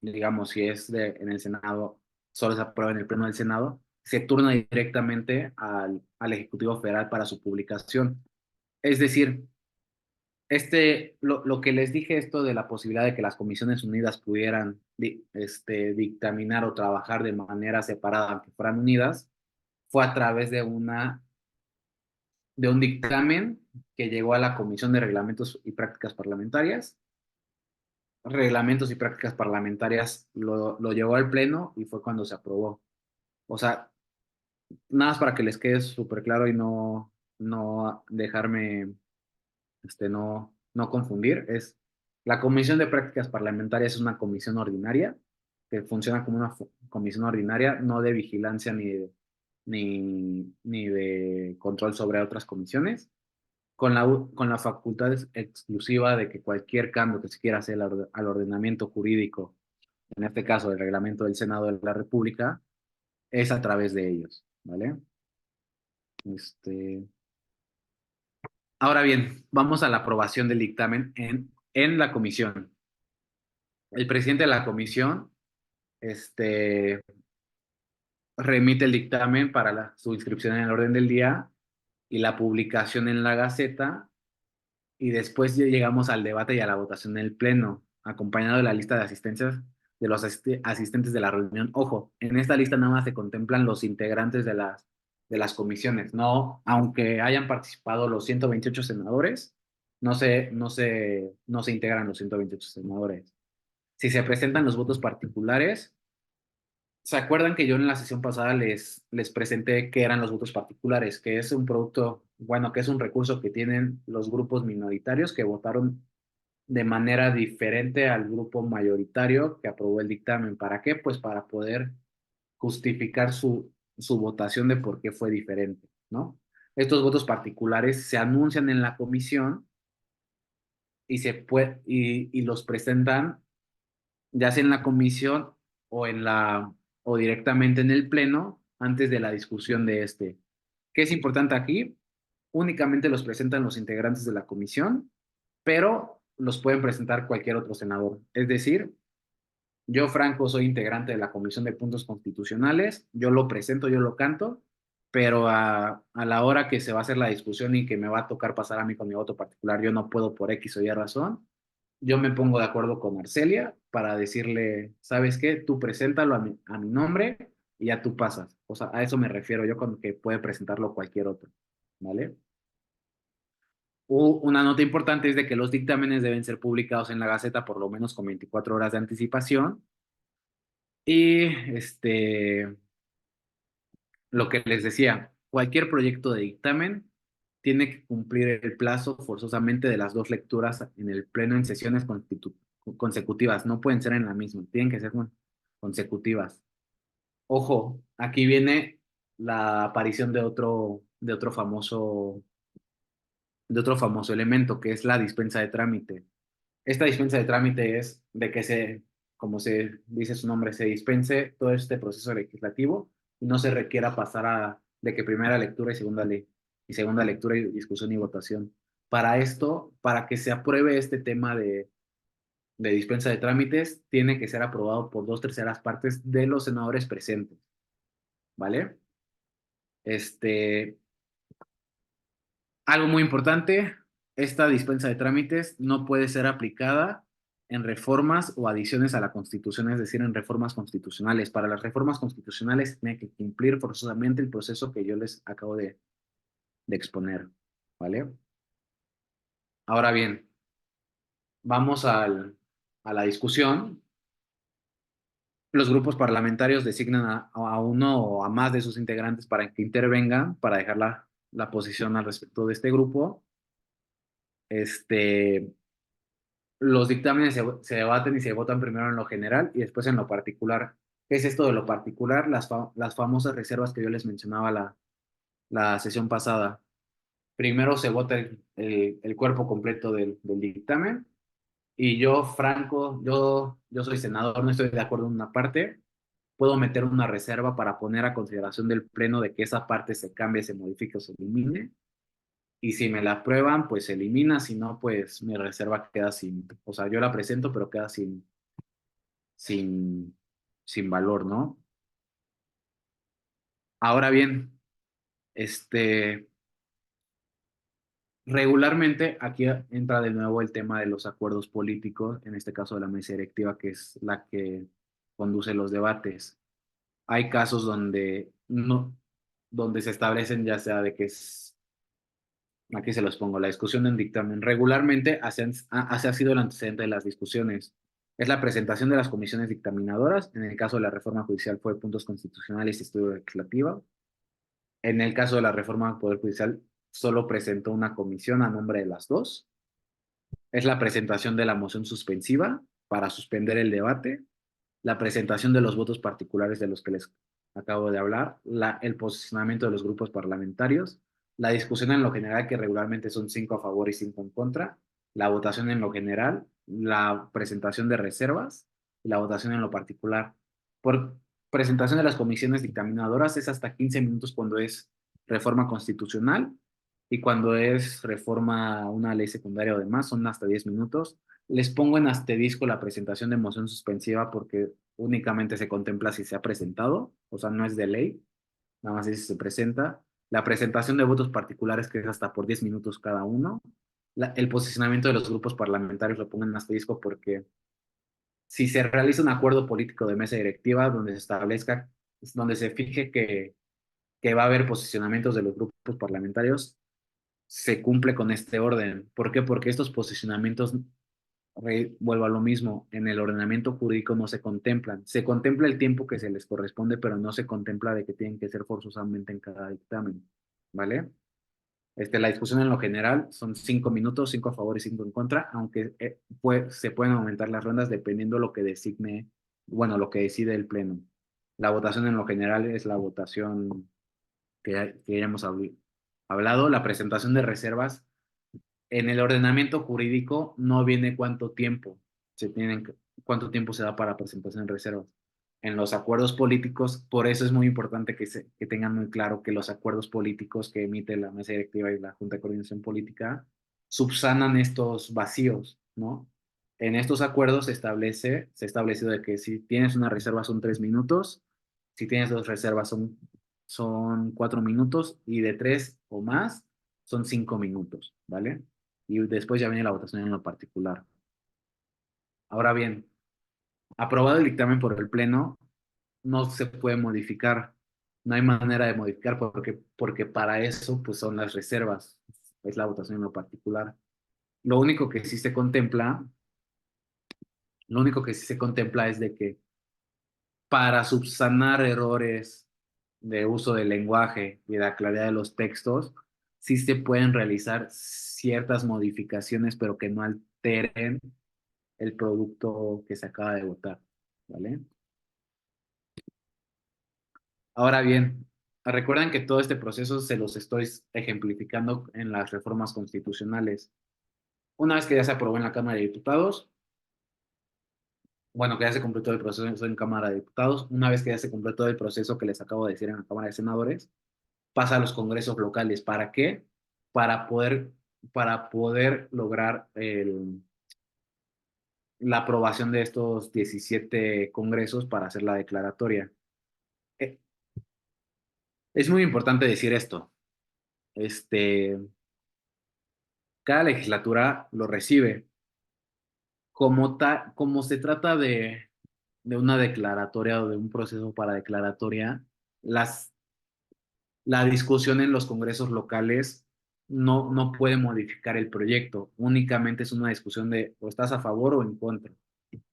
digamos, si es en el Senado, solo se aprueba en el Pleno del Senado, se turna directamente al Ejecutivo Federal para su publicación. Es decir, lo que les dije, esto de la posibilidad de que las Comisiones Unidas pudieran dictaminar o trabajar de manera separada, aunque fueran unidas, fue a través de un dictamen que llegó a la Comisión de Reglamentos y Prácticas Parlamentarias. Reglamentos y Prácticas Parlamentarias lo llevó al Pleno y fue cuando se aprobó. O sea, nada más para que les quede súper claro y no dejarme, no confundir, la Comisión de Prácticas Parlamentarias es una comisión ordinaria que funciona como una comisión ordinaria, no de vigilancia ni de control sobre otras comisiones, con la facultad exclusiva de que cualquier cambio que se quiera hacer al ordenamiento jurídico, en este caso el reglamento del Senado de la República, es a través de ellos, ¿vale? Ahora bien, vamos a la aprobación del dictamen en la comisión. El presidente de la comisión remite el dictamen para su inscripción en el orden del día y la publicación en la Gaceta, y después ya llegamos al debate y a la votación en el Pleno, acompañado de la lista de asistencias de los asistentes de la reunión. Ojo, en esta lista nada más se contemplan los integrantes de las comisiones, no, aunque hayan participado los 128 senadores, no se integran los 128 senadores. Si se presentan los votos particulares, ¿se acuerdan que yo en la sesión pasada les presenté qué eran los votos particulares? Que es un producto, bueno, que es un recurso que tienen los grupos minoritarios que votaron de manera diferente al grupo mayoritario que aprobó el dictamen. ¿Para qué? Pues para poder justificar su votación de por qué fue diferente, ¿no? Estos votos particulares se anuncian en la comisión y los presentan ya sea en la comisión o o directamente en el pleno antes de la discusión de este. ¿Qué es importante aquí? Únicamente los presentan los integrantes de la comisión, pero los pueden presentar cualquier otro senador. Es decir, yo, Franco, soy integrante de la Comisión de Puntos Constitucionales, yo lo presento, yo lo canto, pero a la hora que se va a hacer la discusión y que me va a tocar pasar a mí con mi voto particular, yo no puedo por X o Y razón, yo me pongo de acuerdo con Arcelia para decirle, ¿sabes qué? Tú preséntalo a mi nombre y ya tú pasas. O sea, a eso me refiero yo con que puede presentarlo cualquier otro, ¿vale? Una nota importante es de que los dictámenes deben ser publicados en la Gaceta por lo menos con 24 horas de anticipación. Y lo que les decía, cualquier proyecto de dictamen tiene que cumplir el plazo forzosamente de las dos lecturas en el pleno en sesiones consecutivas. No pueden ser en la misma, tienen que ser consecutivas. Ojo, aquí viene la aparición de otro famoso elemento, que es la dispensa de trámite. Esta dispensa de trámite es de que como se dice su nombre, se dispense todo este proceso legislativo y no se requiera pasar de que primera lectura y segunda lectura y discusión y votación. Para esto, para que se apruebe este tema de dispensa de trámites, tiene que ser aprobado por 2/3 de los senadores presentes, ¿vale? Algo muy importante, esta dispensa de trámites no puede ser aplicada en reformas o adiciones a la Constitución, es decir, en reformas constitucionales. Para las reformas constitucionales tiene que cumplir forzosamente el proceso que yo les acabo de exponer, ¿vale? Ahora bien, vamos a la discusión. Los grupos parlamentarios designan a uno o a más de sus integrantes para que intervengan, para dejar la posición al respecto de este grupo. Los dictámenes se debaten y se votan primero en lo general y después en lo particular. ¿Qué es esto de lo particular? Las famosas reservas que yo les mencionaba la sesión pasada. Primero se vota el cuerpo completo del dictamen y yo, Franco, yo soy senador, no estoy de acuerdo en una parte, puedo meter una reserva para poner a consideración del pleno de que esa parte se cambie, se modifique o se elimine. Y si me la aprueban, pues se elimina, si no, pues mi reserva queda sin, o sea, yo la presento, pero queda sin valor, ¿no? Ahora bien, regularmente aquí entra de nuevo el tema de los acuerdos políticos, en este caso de la mesa directiva, que es la que conduce los debates. Hay casos donde no, donde se establecen ya sea de que es, aquí se los pongo, la discusión en dictamen. Regularmente así ha sido el antecedente de las discusiones. Es la presentación de las comisiones dictaminadoras. En el caso de la reforma judicial fue puntos constitucionales y estudio legislativo. En el caso de la reforma del Poder Judicial, solo presentó una comisión a nombre de las dos. Es la presentación de la moción suspensiva para suspender el debate, la presentación de los votos particulares de los que les acabo de hablar, el posicionamiento de los grupos parlamentarios, la discusión en lo general, que regularmente son 5 a favor y 5 en contra, la votación en lo general, la presentación de reservas y la votación en lo particular. Por presentación de las comisiones dictaminadoras es hasta 15 minutos cuando es reforma constitucional y cuando es reforma a una ley secundaria o demás son hasta 10 minutos. Les pongo en asterisco la presentación de moción suspensiva porque únicamente se contempla si se ha presentado, o sea, no es de ley, nada más es si se presenta. La presentación de votos particulares, que es hasta por 10 minutos cada uno. El posicionamiento de los grupos parlamentarios lo pongo en asterisco porque si se realiza un acuerdo político de mesa directiva donde se establezca, donde se fije que va a haber posicionamientos de los grupos parlamentarios, se cumple con este orden. ¿Por qué? Porque estos posicionamientos, vuelvo a lo mismo, en el ordenamiento jurídico no se contemplan. Se contempla el tiempo que se les corresponde, pero no se contempla de que tienen que ser forzosamente en cada dictamen, ¿vale? La discusión en lo general son 5 minutos, 5 a favor y 5 en contra, aunque se pueden aumentar las rondas dependiendo lo que designe, bueno, lo que decide el pleno. La votación en lo general es la votación que ya hemos hablado. La presentación de reservas en el ordenamiento jurídico no viene cuánto tiempo se da para presentación de reservas. En los acuerdos políticos, por eso es muy importante que tengan muy claro que los acuerdos políticos que emite la mesa directiva y la Junta de Coordinación Política subsanan estos vacíos, ¿no? En estos acuerdos se ha establecido de que si tienes una reserva son 3 minutos, si tienes dos reservas son 4 minutos y de 3 o más son 5 minutos, ¿vale? Y después ya viene la votación en lo particular. Ahora bien, aprobado el dictamen por el Pleno, no se puede modificar, no hay manera de modificar porque para eso pues son las reservas, es la votación en lo particular. Lo único que sí se contempla, lo único que sí se contempla es de que para subsanar errores de uso del lenguaje y de la claridad de los textos, sí se pueden realizar ciertas modificaciones, pero que no alteren el producto que se acaba de votar, ¿vale? Ahora bien, recuerden que todo este proceso se los estoy ejemplificando en las reformas constitucionales. Una vez que ya se aprobó en la Cámara de Diputados, bueno, que ya se completó el proceso en Cámara de Diputados, una vez que ya se completó el proceso que les acabo de decir en la Cámara de Senadores, pasa a los congresos locales. ¿Para qué? Para poder, para poder lograr la aprobación de estos 17 congresos para hacer la declaratoria. Eh, Es muy importante decir esto. Este, Cada legislatura lo recibe. Como se trata de una declaratoria o de un proceso para declaratoria, la discusión en los congresos locales no puede modificar el proyecto, únicamente es una discusión de o estás a favor o en contra,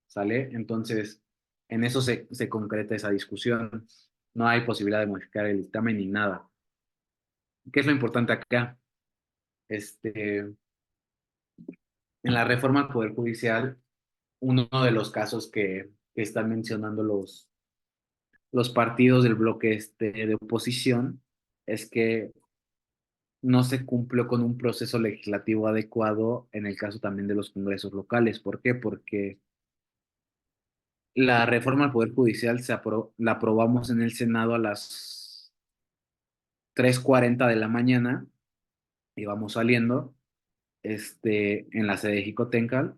¿sale? Entonces, en eso se concreta esa discusión, no hay posibilidad de modificar el dictamen ni nada. ¿Qué es lo importante acá? En la reforma al Poder Judicial, uno de los casos que están mencionando los partidos del bloque de oposición es que no se cumplió con un proceso legislativo adecuado en el caso también de los congresos locales. ¿Por qué? Porque la reforma al Poder Judicial la aprobamos en el Senado a las 3:40 de la mañana, íbamos saliendo en la sede de Jicotencal,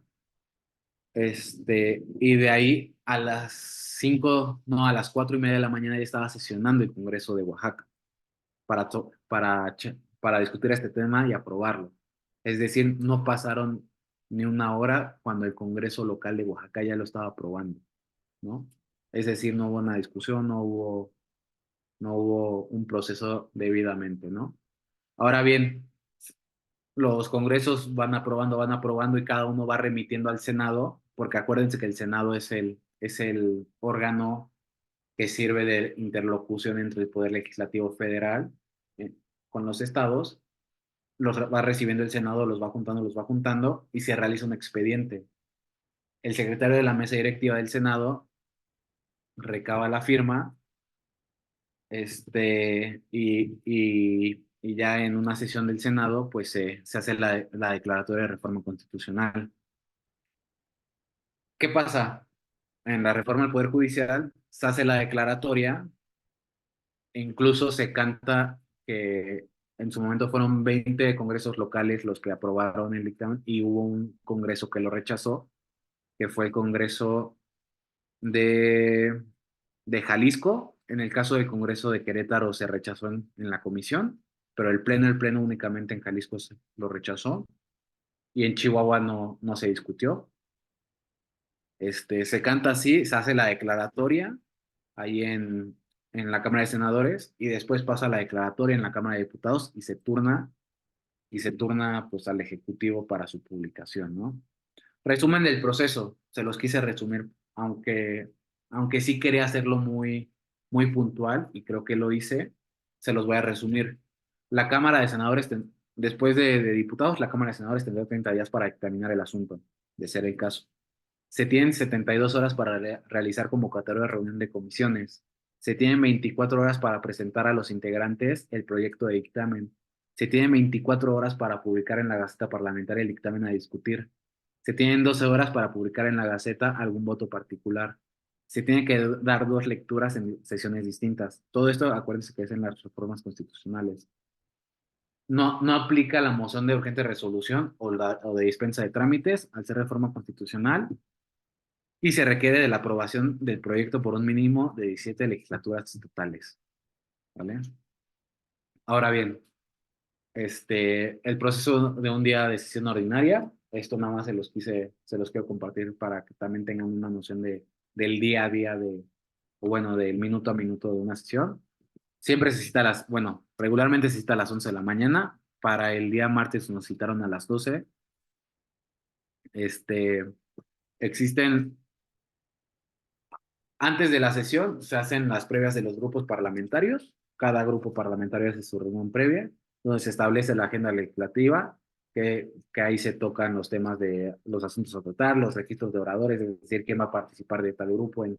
Y de ahí a las 5, no, a las 4:30 de la mañana ya estaba sesionando el Congreso de Oaxaca para discutir este tema y aprobarlo. Es decir, no pasaron ni una hora cuando el Congreso local de Oaxaca ya lo estaba aprobando, ¿no? Es decir, no hubo una discusión, no hubo un proceso debidamente, ¿no? Ahora bien, los congresos van aprobando y cada uno va remitiendo al Senado, porque acuérdense que el Senado es el órgano que sirve de interlocución entre el Poder Legislativo Federal eh, con los estados, los va recibiendo el Senado, los va juntando y se realiza un expediente. El secretario de la mesa directiva del Senado recaba la firma, y ya en una sesión del Senado, pues se hace la declaratoria de reforma constitucional. ¿Qué pasa? En la reforma del Poder Judicial se hace la declaratoria, e incluso se canta que en su momento fueron 20 congresos locales los que aprobaron el dictamen y hubo un congreso que lo rechazó, que fue el Congreso de, de Jalisco. En el caso del Congreso de Querétaro se rechazó en la comisión, pero el pleno únicamente en Jalisco lo rechazó y en Chihuahua no se discutió. Se canta así, se hace la declaratoria ahí en la Cámara de Senadores y después pasa la declaratoria en la Cámara de Diputados y se turna pues al Ejecutivo para su publicación, ¿no? Resumen del proceso, se los quise resumir, aunque sí quería hacerlo muy, muy puntual y creo que lo hice, se los voy a resumir. La Cámara de Senadores, después de diputados, la Cámara de Senadores tendrá 30 días para examinar el asunto, de ser el caso. Se tienen 72 horas para realizar convocatoria de reunión de comisiones. Se tienen 24 horas para presentar a los integrantes el proyecto de dictamen. Se tienen 24 horas para publicar en la Gaceta Parlamentaria el dictamen a discutir. Se tienen 12 horas para publicar en la Gaceta algún voto particular. Se tiene que dar 2 lecturas en sesiones distintas. Todo esto, acuérdense que es en las reformas constitucionales. No aplica la moción de urgente resolución o de dispensa de trámites al ser reforma constitucional y se requiere de la aprobación del proyecto por un mínimo de 17 legislaturas totales. ¿Vale? Ahora bien, el proceso de un día de sesión ordinaria, esto nada más se los quiero compartir para que también tengan una noción del día a día o bueno, del minuto a minuto de una sesión. Siempre se cita regularmente se cita a las 11 de la mañana. Para el día martes nos citaron a las 12. Existen Antes de la sesión se hacen las previas de los grupos parlamentarios. Cada grupo parlamentario hace su reunión previa, donde se establece la agenda legislativa, que ahí se tocan los temas de los asuntos a tratar, los registros de oradores, es decir, quién va a participar de tal grupo en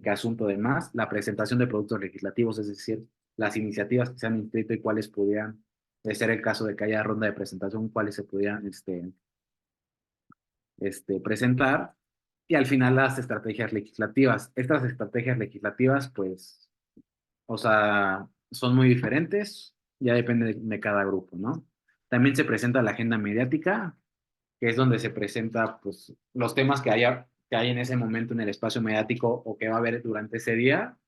qué asunto demás, la presentación de productos legislativos, es decir, las iniciativas que se han inscrito y cuáles pudieran, de ser el caso de que haya ronda de presentación, cuáles se pudieran presentar y al final las estrategias legislativas. Estas estrategias legislativas, pues, o sea, son muy diferentes, ya depende de cada grupo, ¿no? También se presenta la agenda mediática, que es donde se presenta, pues, los temas que hay en ese momento en el espacio mediático o que va a haber durante ese día.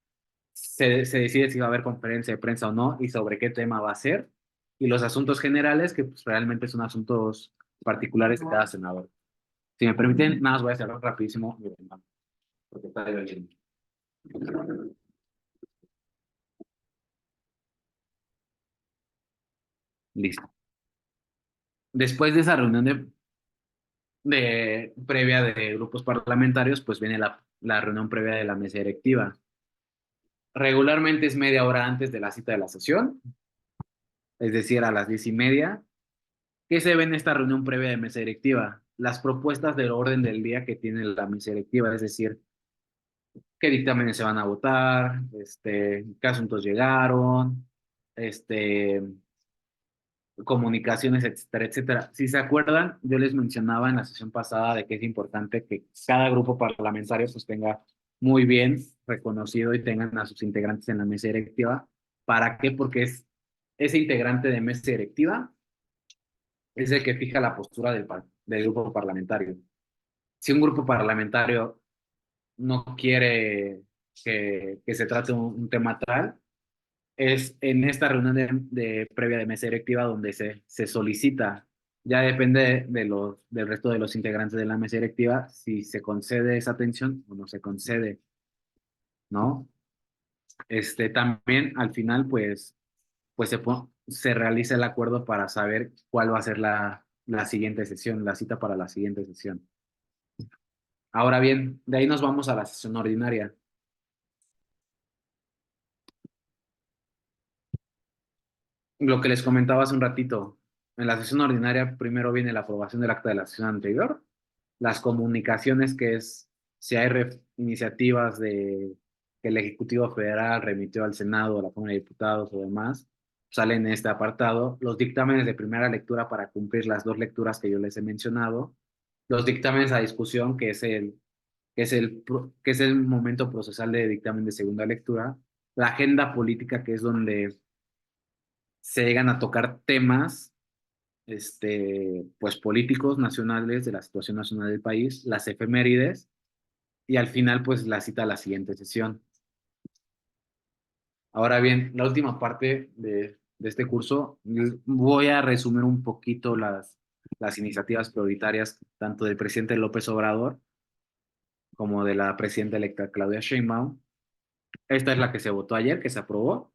Se decide si va a haber conferencia de prensa o no y sobre qué tema va a ser. Y los asuntos generales, que pues, realmente son asuntos particulares de cada senador. Si me permiten, nada más voy a cerrar rapidísimo mi ventana, porque está divertido. Listo. Después de esa reunión previa de grupos parlamentarios, pues viene la reunión previa de la mesa directiva. Regularmente es media hora antes de la cita de la sesión, es decir, a las 10:30. ¿Qué se ve en esta reunión previa de mesa directiva? Las propuestas del orden del día que tiene la mesa directiva, es decir, qué dictámenes se van a votar, qué asuntos llegaron, comunicaciones, etcétera, etcétera. Si se acuerdan, yo les mencionaba en la sesión pasada de que es importante que cada grupo parlamentario pues tenga muy bien reconocido y tengan a sus integrantes en la mesa directiva. ¿Para qué? Porque ese integrante de mesa directiva es el que fija la postura del grupo parlamentario. si un grupo parlamentario no quiere que se trate un tema tal, es en esta reunión previa de mesa directiva donde se solicita, ya depende del resto de los integrantes de la mesa directiva, si se concede esa atención o no se concede, ¿no? También al final, pues se realiza el acuerdo para saber cuál va a ser la siguiente sesión, la cita para la siguiente sesión. Ahora bien, de ahí nos vamos a la sesión ordinaria. Lo que les comentaba hace un ratito, en la sesión ordinaria primero viene la aprobación del acta de la sesión anterior, las comunicaciones, que es si hay iniciativas que el Ejecutivo Federal remitió al Senado, a la Cámara de Diputados o demás, salen en este apartado, los dictámenes de primera lectura para cumplir las dos lecturas que yo les he mencionado, los dictámenes a discusión, que es el momento procesal de dictamen de segunda lectura, la agenda política, que es donde se llegan a tocar temas pues políticos nacionales de la situación nacional del país, las efemérides y al final pues la cita a la siguiente sesión. Ahora bien, la última parte de este curso, voy a resumir un poquito las iniciativas prioritarias tanto del presidente López Obrador como de la presidenta electa Claudia Sheinbaum. Esta es la que se votó ayer, que se aprobó,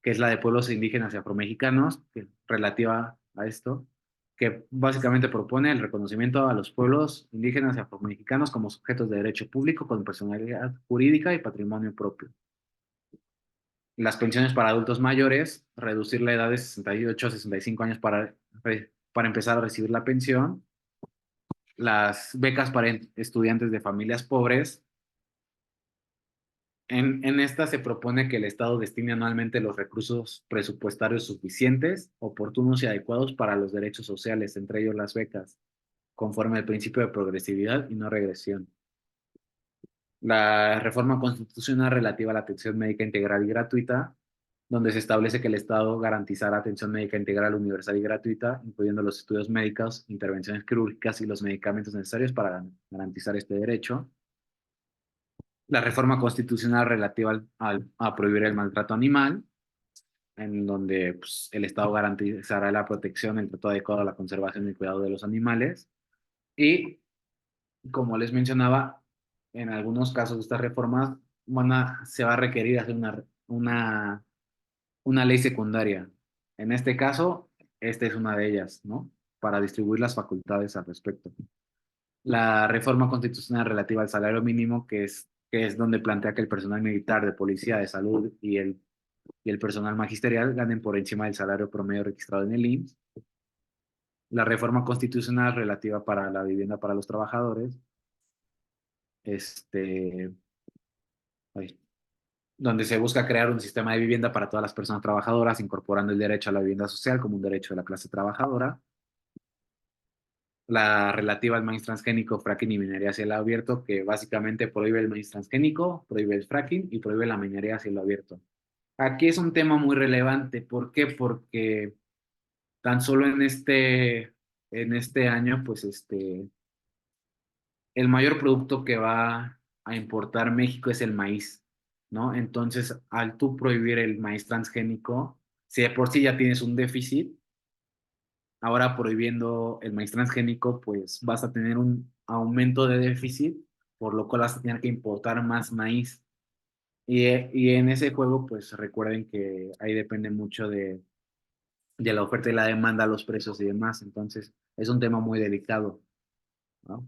que es la de pueblos indígenas y afromexicanos, relativa a esto, que básicamente propone el reconocimiento a los pueblos indígenas y afromexicanos como sujetos de derecho público con personalidad jurídica y patrimonio propio. Las pensiones para adultos mayores, reducir la edad de 68 a 65 años para empezar a recibir la pensión. Las becas para estudiantes de familias pobres. En esta se propone que el Estado destine anualmente los recursos presupuestarios suficientes, oportunos y adecuados para los derechos sociales, entre ellos las becas, conforme al principio de progresividad y no regresión. La reforma constitucional relativa a la atención médica integral y gratuita, donde se establece que el Estado garantizará atención médica integral, universal y gratuita, incluyendo los estudios médicos, intervenciones quirúrgicas y los medicamentos necesarios para garantizar este derecho. La reforma constitucional relativa a prohibir el maltrato animal, en donde pues, el Estado garantizará la protección, el trato adecuado a la conservación y el cuidado de los animales. Y, como les mencionaba, en algunos casos de estas reformas se va a requerir hacer una ley secundaria. En este caso, esta es una de ellas, ¿no? Para distribuir las facultades al respecto. La reforma constitucional relativa al salario mínimo, que es donde plantea que el personal militar, de policía, de salud y el personal magisterial ganen por encima del salario promedio registrado en el IMSS. La reforma constitucional relativa para la vivienda para los trabajadores, ay, donde se busca crear un sistema de vivienda para todas las personas trabajadoras, incorporando el derecho a la vivienda social como un derecho de la clase trabajadora. La relativa al maíz transgénico, fracking y minería a cielo abierto, que básicamente prohíbe el maíz transgénico, prohíbe el fracking y prohíbe la minería a cielo abierto. Aquí es un tema muy relevante. ¿Por qué? Porque tan solo en este año, pues el mayor producto que va a importar México es el maíz, ¿no? Entonces, al tú prohibir el maíz transgénico, si de por sí ya tienes un déficit, ahora prohibiendo el maíz transgénico, pues vas a tener un aumento de déficit, por lo cual vas a tener que importar más maíz. Y en ese juego, pues recuerden que ahí depende mucho de la oferta y la demanda, los precios y demás. Entonces, es un tema muy delicado, ¿no?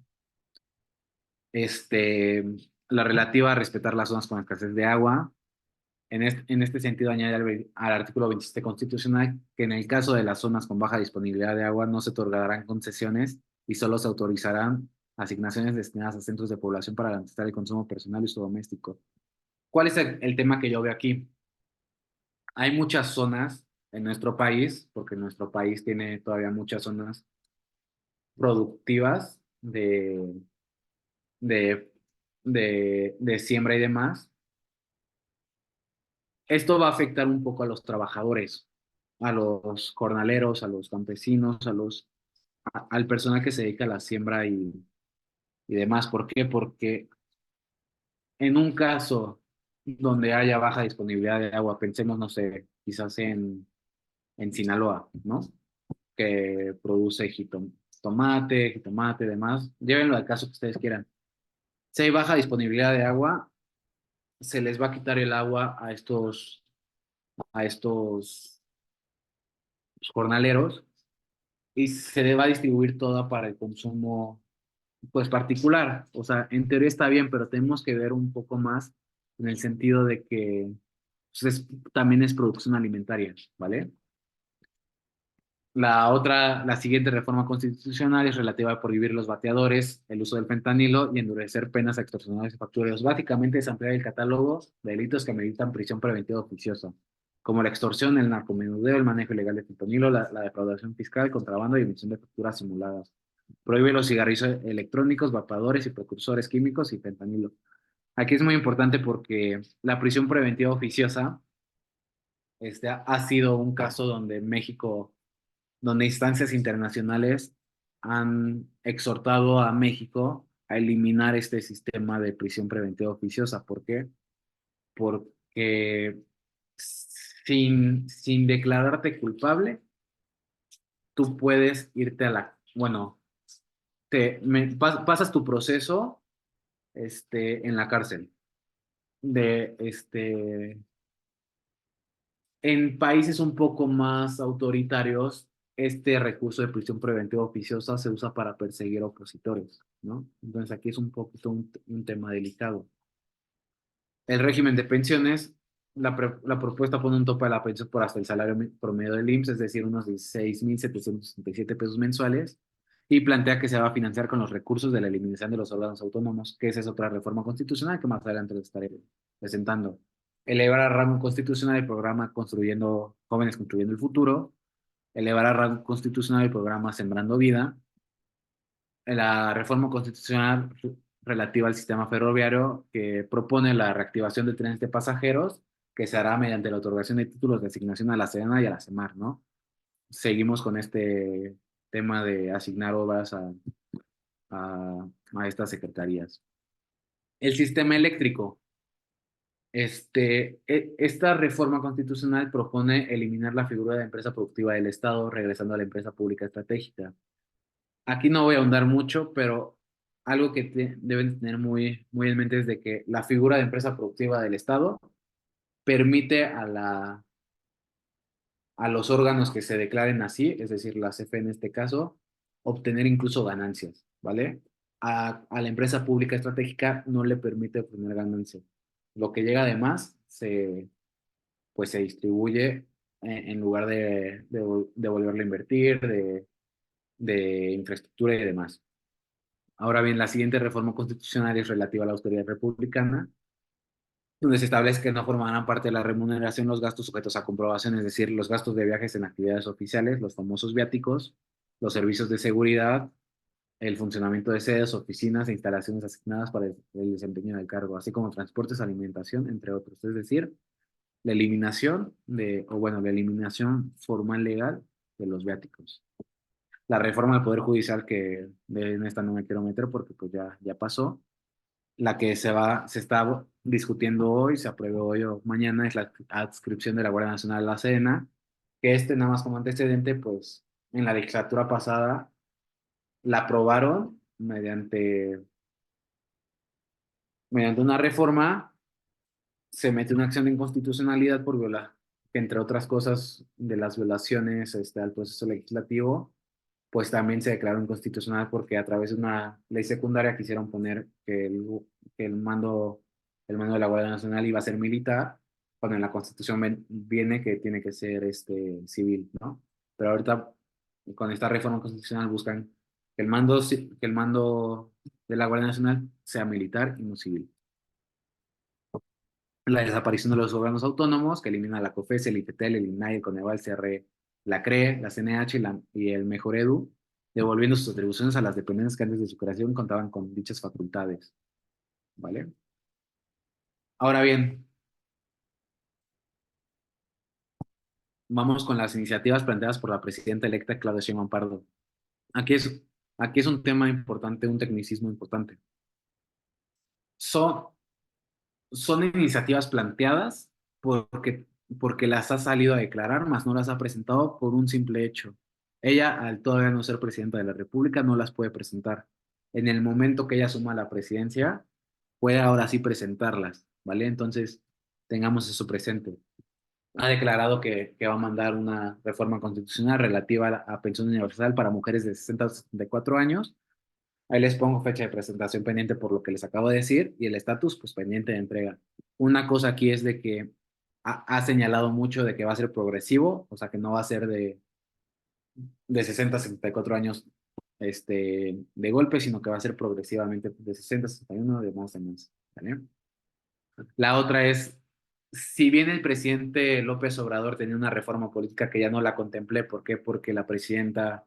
La relativa a respetar las zonas con escasez de agua. En este sentido, añade al artículo 27 constitucional que en el caso de las zonas con baja disponibilidad de agua no se otorgarán concesiones y solo se autorizarán asignaciones destinadas a centros de población para garantizar el consumo personal y uso doméstico. ¿Cuál es el tema que yo veo aquí? Hay muchas zonas en nuestro país, porque nuestro país tiene todavía muchas zonas productivas de, de siembra y demás. Esto va a afectar un poco a los trabajadores, a los jornaleros, a los campesinos, al personal que se dedica a la siembra y demás. ¿Por qué? Porque en un caso donde haya baja disponibilidad de agua, pensemos, no sé, quizás en Sinaloa, ¿no? Que produce jitomate, demás, llévenlo al caso que ustedes quieran. Si hay baja disponibilidad de agua, se les va a quitar el agua a estos jornaleros y se le va a distribuir toda para el consumo pues particular. O sea, en teoría está bien, pero tenemos que ver un poco más en el sentido de que pues, también es producción alimentaria, ¿vale? La siguiente reforma constitucional es relativa a prohibir los bateadores, el uso del fentanilo y endurecer penas a extorsionadores y factureros. Básicamente es ampliar el catálogo de delitos que ameritan prisión preventiva oficiosa, como la extorsión, el narcomenudeo, el manejo ilegal de fentanilo, la defraudación fiscal, el contrabando y emisión de facturas simuladas. Prohíbe los cigarrillos electrónicos, vapeadores y precursores químicos y fentanilo. Aquí es muy importante porque la prisión preventiva oficiosa ha sido un caso donde México donde instancias internacionales han exhortado a México a eliminar este sistema de prisión preventiva oficiosa. ¿Por qué? Porque sin declararte culpable, tú puedes irte bueno, pasas tu proceso en la cárcel. De, En países un poco más autoritarios, este recurso de prisión preventiva oficiosa se usa para perseguir opositores, ¿no? Entonces aquí es un poquito un tema delicado. El régimen de pensiones, la propuesta pone un tope a la pensión por hasta el salario promedio del IMSS, es decir, unos 16,767 pesos mensuales, y plantea que se va a financiar con los recursos de la eliminación de los órganos autónomos, que esa es otra reforma constitucional que más adelante les estaré presentando. Elevar a rango constitucional el programa Jóvenes Construyendo el Futuro, elevar a rango constitucional el programa Sembrando Vida, la reforma constitucional relativa al sistema ferroviario que propone la reactivación de trenes de pasajeros que se hará mediante la otorgación de títulos de asignación a la Sedena y a la SEMAR, ¿no? Seguimos con este tema de asignar obras a, a estas secretarías. El sistema eléctrico. Esta reforma constitucional propone eliminar la figura de empresa productiva del Estado, regresando a la empresa pública estratégica. Aquí no voy a ahondar mucho, pero algo que deben tener muy en mente es de que la figura de empresa productiva del Estado permite a los órganos que se declaren así, es decir, la CFE en este caso, obtener incluso ganancias, ¿vale? A la empresa pública estratégica no le permite obtener ganancias. Lo que llega además pues se distribuye en lugar de volverlo a invertir, de infraestructura y demás. Ahora bien, la siguiente reforma constitucional es relativa a la austeridad republicana, donde se establece que no formarán parte de la remuneración los gastos sujetos a comprobación, es decir, los gastos de viajes en actividades oficiales, los famosos viáticos, los servicios de seguridad, el funcionamiento de sedes, oficinas e instalaciones asignadas para el desempeño del cargo, así como transportes, alimentación, entre otros. Es decir, la eliminación formal legal de los viáticos. La reforma del Poder Judicial, que en esta no me quiero meter porque pues ya pasó. La que se está discutiendo hoy, se aprueba hoy o mañana, es la adscripción de la Guardia Nacional a la Sedena, que nada más como antecedente, pues en la legislatura pasada la aprobaron mediante una reforma, se mete una acción de inconstitucionalidad por violar, que entre otras cosas de las violaciones al proceso legislativo, pues también se declaró inconstitucional porque a través de una ley secundaria quisieron poner que el mando de la Guardia Nacional iba a ser militar, cuando en la Constitución viene que tiene que ser civil, ¿no? Pero ahorita con esta reforma constitucional buscan que el mando de la Guardia Nacional sea militar y no civil. La desaparición de los órganos autónomos, que elimina la COFES, el IFETEL, el INAI, el CONEVAL, el CRE, la CRE, la CNH y el Mejoredu, devolviendo sus atribuciones a las dependencias que antes de su creación contaban con dichas facultades. ¿Vale? Ahora bien, vamos con las iniciativas planteadas por la presidenta electa Claudia Sheinbaum Pardo. Aquí es aquí es un tema importante, un tecnicismo importante. Son, son iniciativas planteadas porque las ha salido a declarar, más no las ha presentado por un simple hecho. Ella, al todavía no ser presidenta de la República, no las puede presentar. En el momento que ella asuma la presidencia, puede ahora sí presentarlas, ¿vale? Entonces, tengamos eso presente. Ha declarado que va a mandar una reforma constitucional relativa a pensión universal para mujeres de 60 a 64 años. Ahí les pongo fecha de presentación pendiente por lo que les acabo de decir y el estatus, pues pendiente de entrega. Una cosa aquí es de que ha señalado mucho de que va a ser progresivo, o sea que no va a ser de 60 a 64 años de golpe, sino que va a ser progresivamente de 60 a 61 de más a más. ¿Vale? La otra es, si bien el presidente López Obrador tenía una reforma política que ya no la contemplé, ¿por qué? Porque la presidenta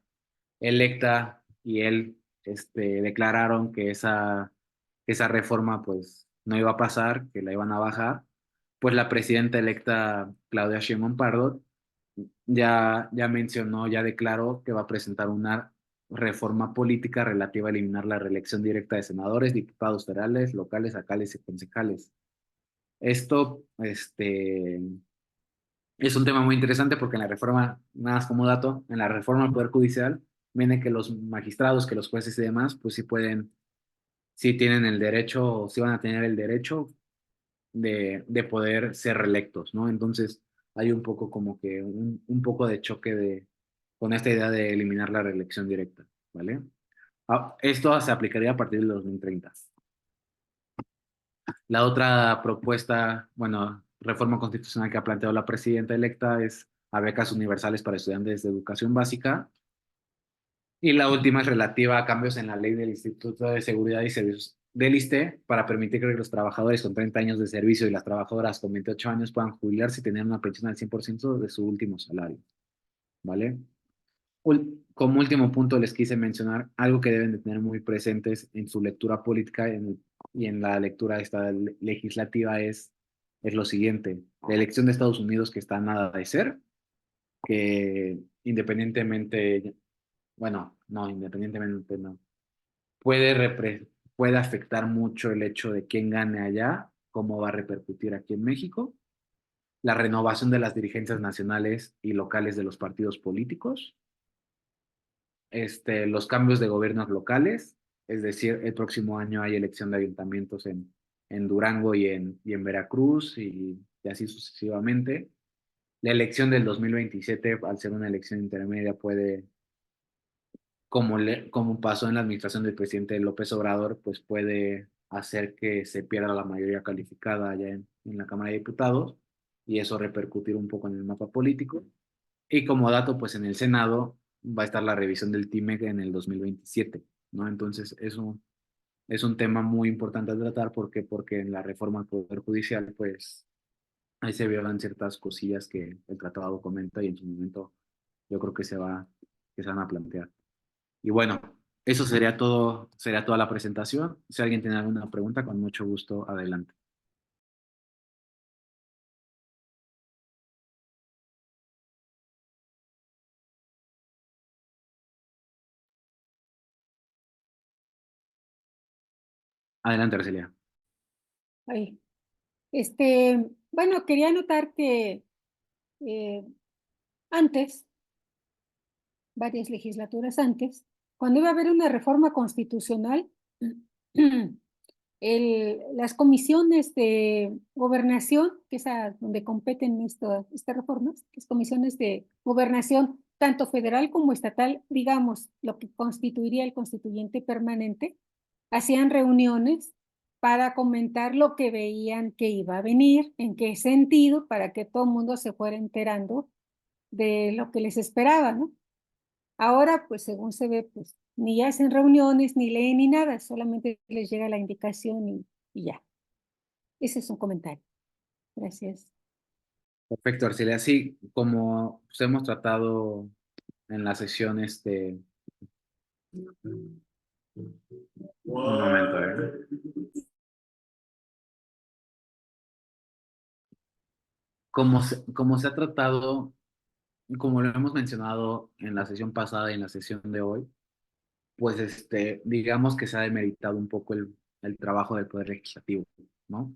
electa y él declararon que esa reforma pues no iba a pasar, que la iban a bajar, pues la presidenta electa Claudia Sheinbaum Pardo ya mencionó, ya declaró que va a presentar una reforma política relativa a eliminar la reelección directa de senadores, diputados federales, locales, alcaldes y concejales. Esto, es un tema muy interesante porque en la reforma, nada más como dato, en la reforma al Poder Judicial, viene que los magistrados, que los jueces y demás, pues sí tienen el derecho, sí van a tener el derecho de poder ser reelectos, ¿no? Entonces, hay un poco como que un poco de choque con esta idea de eliminar la reelección directa, ¿vale? Esto se aplicaría a partir del 2030. La otra propuesta, bueno, reforma constitucional que ha planteado la presidenta electa es a becas universales para estudiantes de educación básica. Y la última es relativa a cambios en la ley del Instituto de Seguridad y Servicios del ISSSTE para permitir que los trabajadores con 30 años de servicio y las trabajadoras con 28 años puedan jubilarse y tener una pensión al 100% de su último salario. ¿Vale? Como último punto les quise mencionar algo que deben de tener muy presentes en su lectura política y en la lectura esta legislativa es lo siguiente. La elección de Estados Unidos que está a nada de ser, que independientemente, bueno, no, independientemente no, puede afectar mucho el hecho de quién gane allá, cómo va a repercutir aquí en México, la renovación de las dirigencias nacionales y locales de los partidos políticos, los cambios de gobiernos locales, es decir, el próximo año hay elección de ayuntamientos en Durango y en Veracruz y así sucesivamente. La elección del 2027, al ser una elección intermedia, puede, como pasó en la administración del presidente López Obrador, pues puede hacer que se pierda la mayoría calificada allá en la Cámara de Diputados y eso repercutir un poco en el mapa político. Y como dato, pues en el Senado va a estar la revisión del TIMEC en el 2027, ¿no? Entonces, eso es un tema muy importante a tratar porque en la reforma al Poder Judicial, pues ahí se violan ciertas cosillas que el tratado comenta y en su momento yo creo que se van a plantear. Y bueno, eso sería toda la presentación. Si alguien tiene alguna pregunta, con mucho gusto, adelante. Adelante, Arcelia. Ahí. Bueno, quería anotar que eh, antes, varias legislaturas antes, cuando iba a haber una reforma constitucional, las comisiones de gobernación, que es a donde competen estas reformas, las comisiones de gobernación, tanto federal como estatal, digamos, lo que constituiría el constituyente permanente, hacían reuniones para comentar lo que veían que iba a venir, en qué sentido, para que todo el mundo se fuera enterando de lo que les esperaba, ¿no? Ahora, pues según se ve, pues ni hacen reuniones, ni leen, ni nada, solamente les llega la indicación y ya. Ese es un comentario. Gracias. Perfecto, Arcelia. Sí, como pues, hemos tratado en la sesión, un momento, como se ha tratado, como lo hemos mencionado en la sesión pasada y en la sesión de hoy, pues digamos que se ha demeritado un poco el trabajo del Poder Legislativo, ¿no?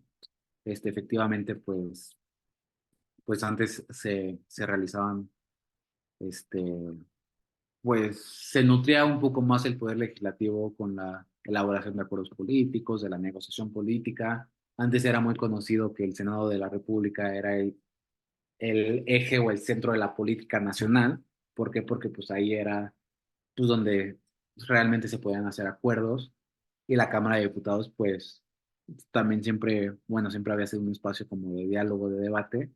Efectivamente, pues antes se realizaban, este, pues se nutría un poco más el Poder Legislativo con la elaboración de acuerdos políticos, de la negociación política. Antes era muy conocido que el Senado de la República era el eje o el centro de la política nacional. ¿Por qué? Porque pues ahí era pues, donde realmente se podían hacer acuerdos, y la Cámara de Diputados pues también siempre, bueno, siempre había sido un espacio como de diálogo, de debate,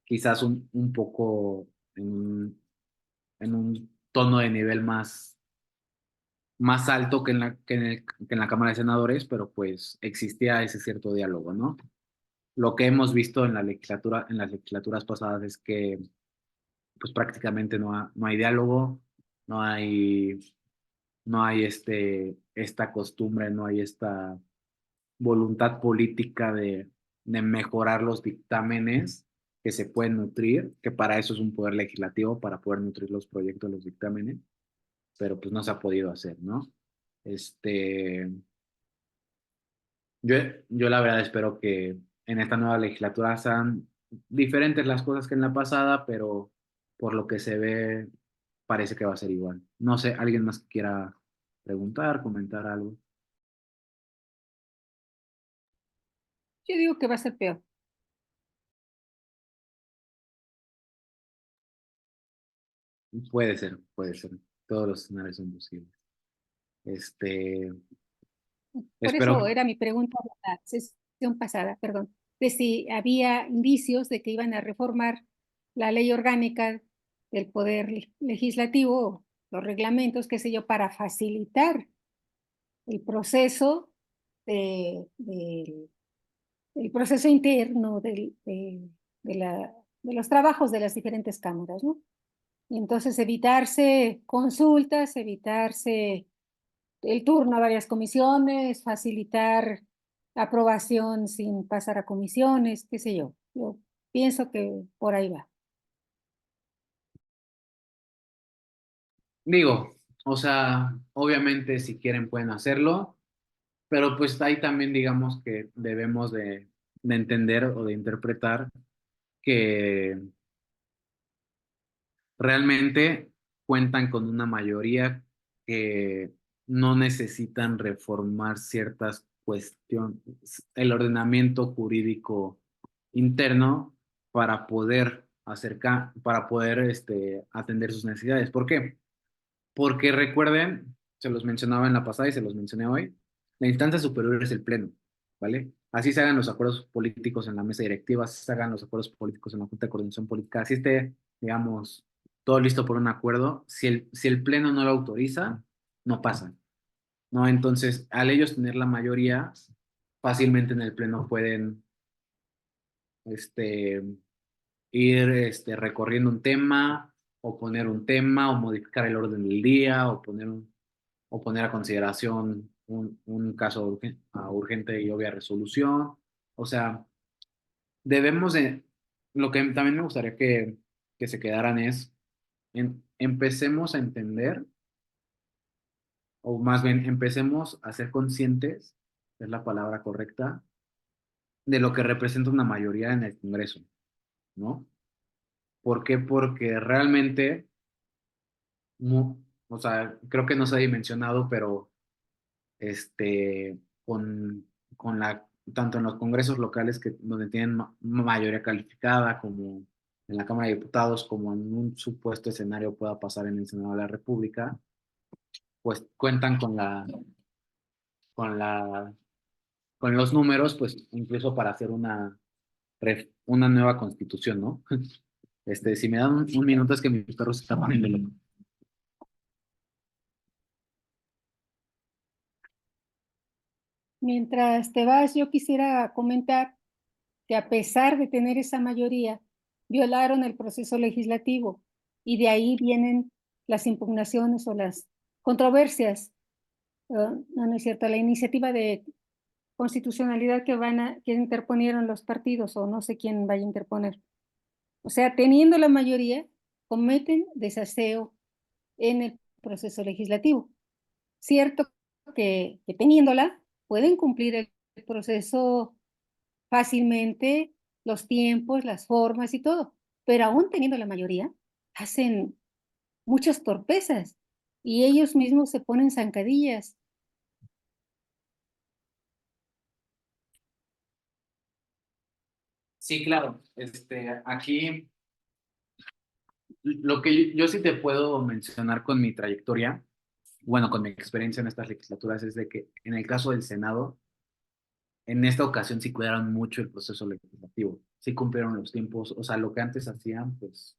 quizás un poco en un tono de nivel más alto que en la Cámara de Senadores, pero pues existía ese cierto diálogo, ¿no? Lo que hemos visto en en las legislaturas pasadas es que pues prácticamente no hay diálogo, no hay, no hay esta costumbre, no hay esta voluntad política de mejorar los dictámenes que se pueden nutrir, que para eso es un poder legislativo, para poder nutrir los proyectos, los dictámenes, pero pues no se ha podido hacer, ¿no? Este, yo la verdad espero que en esta nueva legislatura sean diferentes las cosas que en la pasada, pero por lo que se ve parece que va a ser igual. No sé, ¿alguien más que quiera preguntar, comentar algo? Yo digo que va a ser peor. Puede ser. Todos los escenarios son posibles. Este, Por eso espero, era mi pregunta de la sesión pasada, perdón, de si había indicios de que iban a reformar la ley orgánica del Poder Legislativo, los reglamentos, qué sé yo, para facilitar el proceso el proceso interno de los trabajos de las diferentes cámaras, ¿no? Y entonces evitarse consultas, evitarse el turno a varias comisiones, facilitar aprobación sin pasar a comisiones, qué sé yo. Yo pienso que por ahí va. digo, o sea, obviamente si quieren pueden hacerlo, pero pues ahí también digamos que debemos de entender o de interpretar que realmente cuentan con una mayoría que no necesitan reformar ciertas cuestiones, el ordenamiento jurídico interno para poder para poder atender sus necesidades. ¿Por qué? Porque recuerden, se los mencionaba en la pasada y se los mencioné hoy, la instancia superior es el pleno, ¿vale? Así se hagan los acuerdos políticos en la mesa directiva, así se hagan los acuerdos políticos en la Junta de Coordinación Política, así esté, digamos, todo listo por un acuerdo, si el pleno no lo autoriza, no pasa, ¿no? Entonces, al ellos tener la mayoría, fácilmente en el pleno pueden, este, ir recorriendo un tema, o poner un tema, o modificar el orden del día, o poner a consideración un caso urgente y obvia resolución. O sea, debemos de, lo que también me gustaría que se quedaran es, empecemos a entender, o más bien empecemos a ser conscientes, es la palabra correcta, de lo que representa una mayoría en el Congreso, ¿no? ¿Por qué? Porque realmente, o sea, creo que no se ha dimensionado, pero con tanto en los congresos locales donde tienen mayoría calificada, como en la Cámara de Diputados, como en un supuesto escenario pueda pasar en el Senado de la República, pues cuentan con la, con los números, pues incluso para hacer una nueva constitución, ¿no? Si me dan un minuto es que mi perro se está poniendo loco. Mientras te vas, yo quisiera comentar que a pesar de tener esa mayoría, violaron el proceso legislativo y de ahí vienen las impugnaciones o las controversias. No es cierto, la iniciativa de constitucionalidad que interponieron los partidos o no sé quién vaya a interponer. O sea, teniendo la mayoría, cometen desaseo en el proceso legislativo. cierto que teniéndola pueden cumplir el proceso fácilmente, los tiempos, las formas y todo, pero aún teniendo la mayoría, hacen muchas torpezas y ellos mismos se ponen zancadillas. Sí, claro. Aquí lo que yo sí te puedo mencionar con mi trayectoria, bueno, con mi experiencia en estas legislaturas, es de que en el caso del Senado, en esta ocasión sí cuidaron mucho el proceso legislativo, sí cumplieron los tiempos, o sea, lo que antes hacían, pues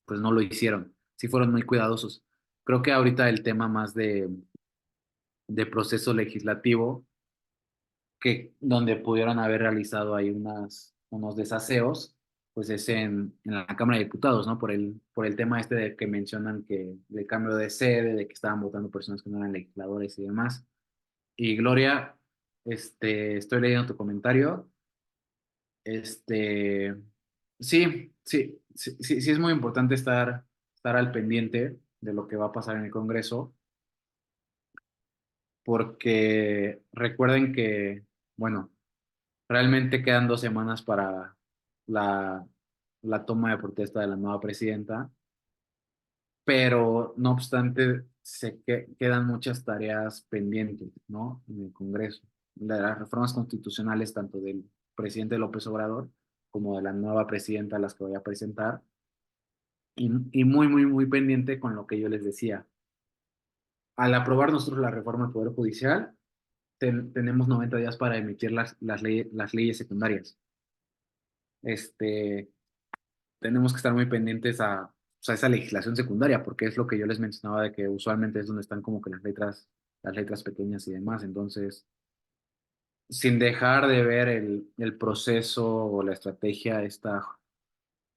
no lo hicieron, sí fueron muy cuidadosos. Creo que ahorita el tema más de proceso legislativo, que donde pudieron haber realizado ahí unos desaseos, pues es en la Cámara de Diputados, ¿no? Por el tema este de que mencionan que del cambio de sede, de que estaban votando personas que no eran legisladores y demás. Y Gloria, estoy leyendo tu comentario. Este, sí es muy importante estar al pendiente de lo que va a pasar en el Congreso, porque recuerden que, bueno, realmente quedan 2 semanas para la, la toma de protesta de la nueva presidenta, pero no obstante, quedan muchas tareas pendientes, ¿no? En el Congreso. De las reformas constitucionales, tanto del presidente López Obrador como de la nueva presidenta, las que voy a presentar, y muy, muy, muy pendiente con lo que yo les decía. Al aprobar nosotros la reforma del Poder Judicial, tenemos 90 días para emitir las leyes secundarias. Este, tenemos que estar muy pendientes o sea, esa legislación secundaria, porque es lo que yo les mencionaba de que usualmente es donde están como que las letras pequeñas y demás. Entonces, sin dejar de ver el proceso o la estrategia esta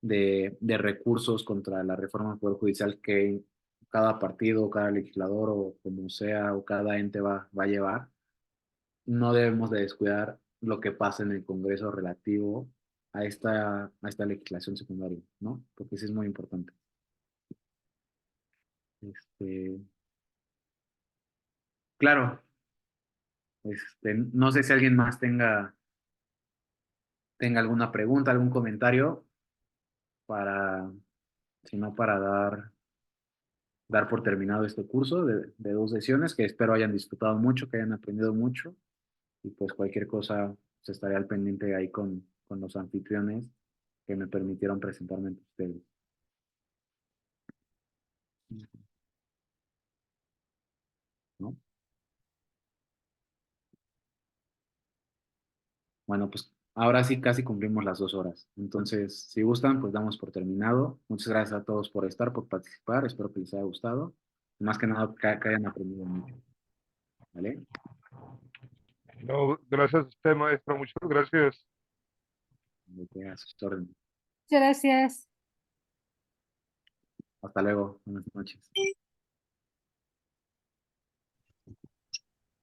de recursos contra la reforma del Poder Judicial que cada partido, cada legislador o como sea, o cada ente va a llevar, no debemos de descuidar lo que pasa en el Congreso relativo a esta legislación secundaria, ¿no? Porque sí es muy importante. Este, claro, no sé si alguien más tenga alguna pregunta, algún comentario para, si no, para dar por terminado este curso de 2 sesiones, que espero hayan disfrutado mucho, que hayan aprendido mucho, y pues cualquier cosa, se estaré al pendiente ahí con los anfitriones que me permitieron presentarme ante ustedes. ¿No? Bueno, pues ahora sí casi cumplimos las 2 horas. Entonces, si gustan, pues damos por terminado. Muchas gracias a todos por estar, por participar. Espero que les haya gustado. Más que nada, que hayan aprendido mucho. ¿Vale? No, gracias a usted, maestro. Muchas gracias. A sus órdenes. Muchas gracias. Hasta luego. Buenas noches.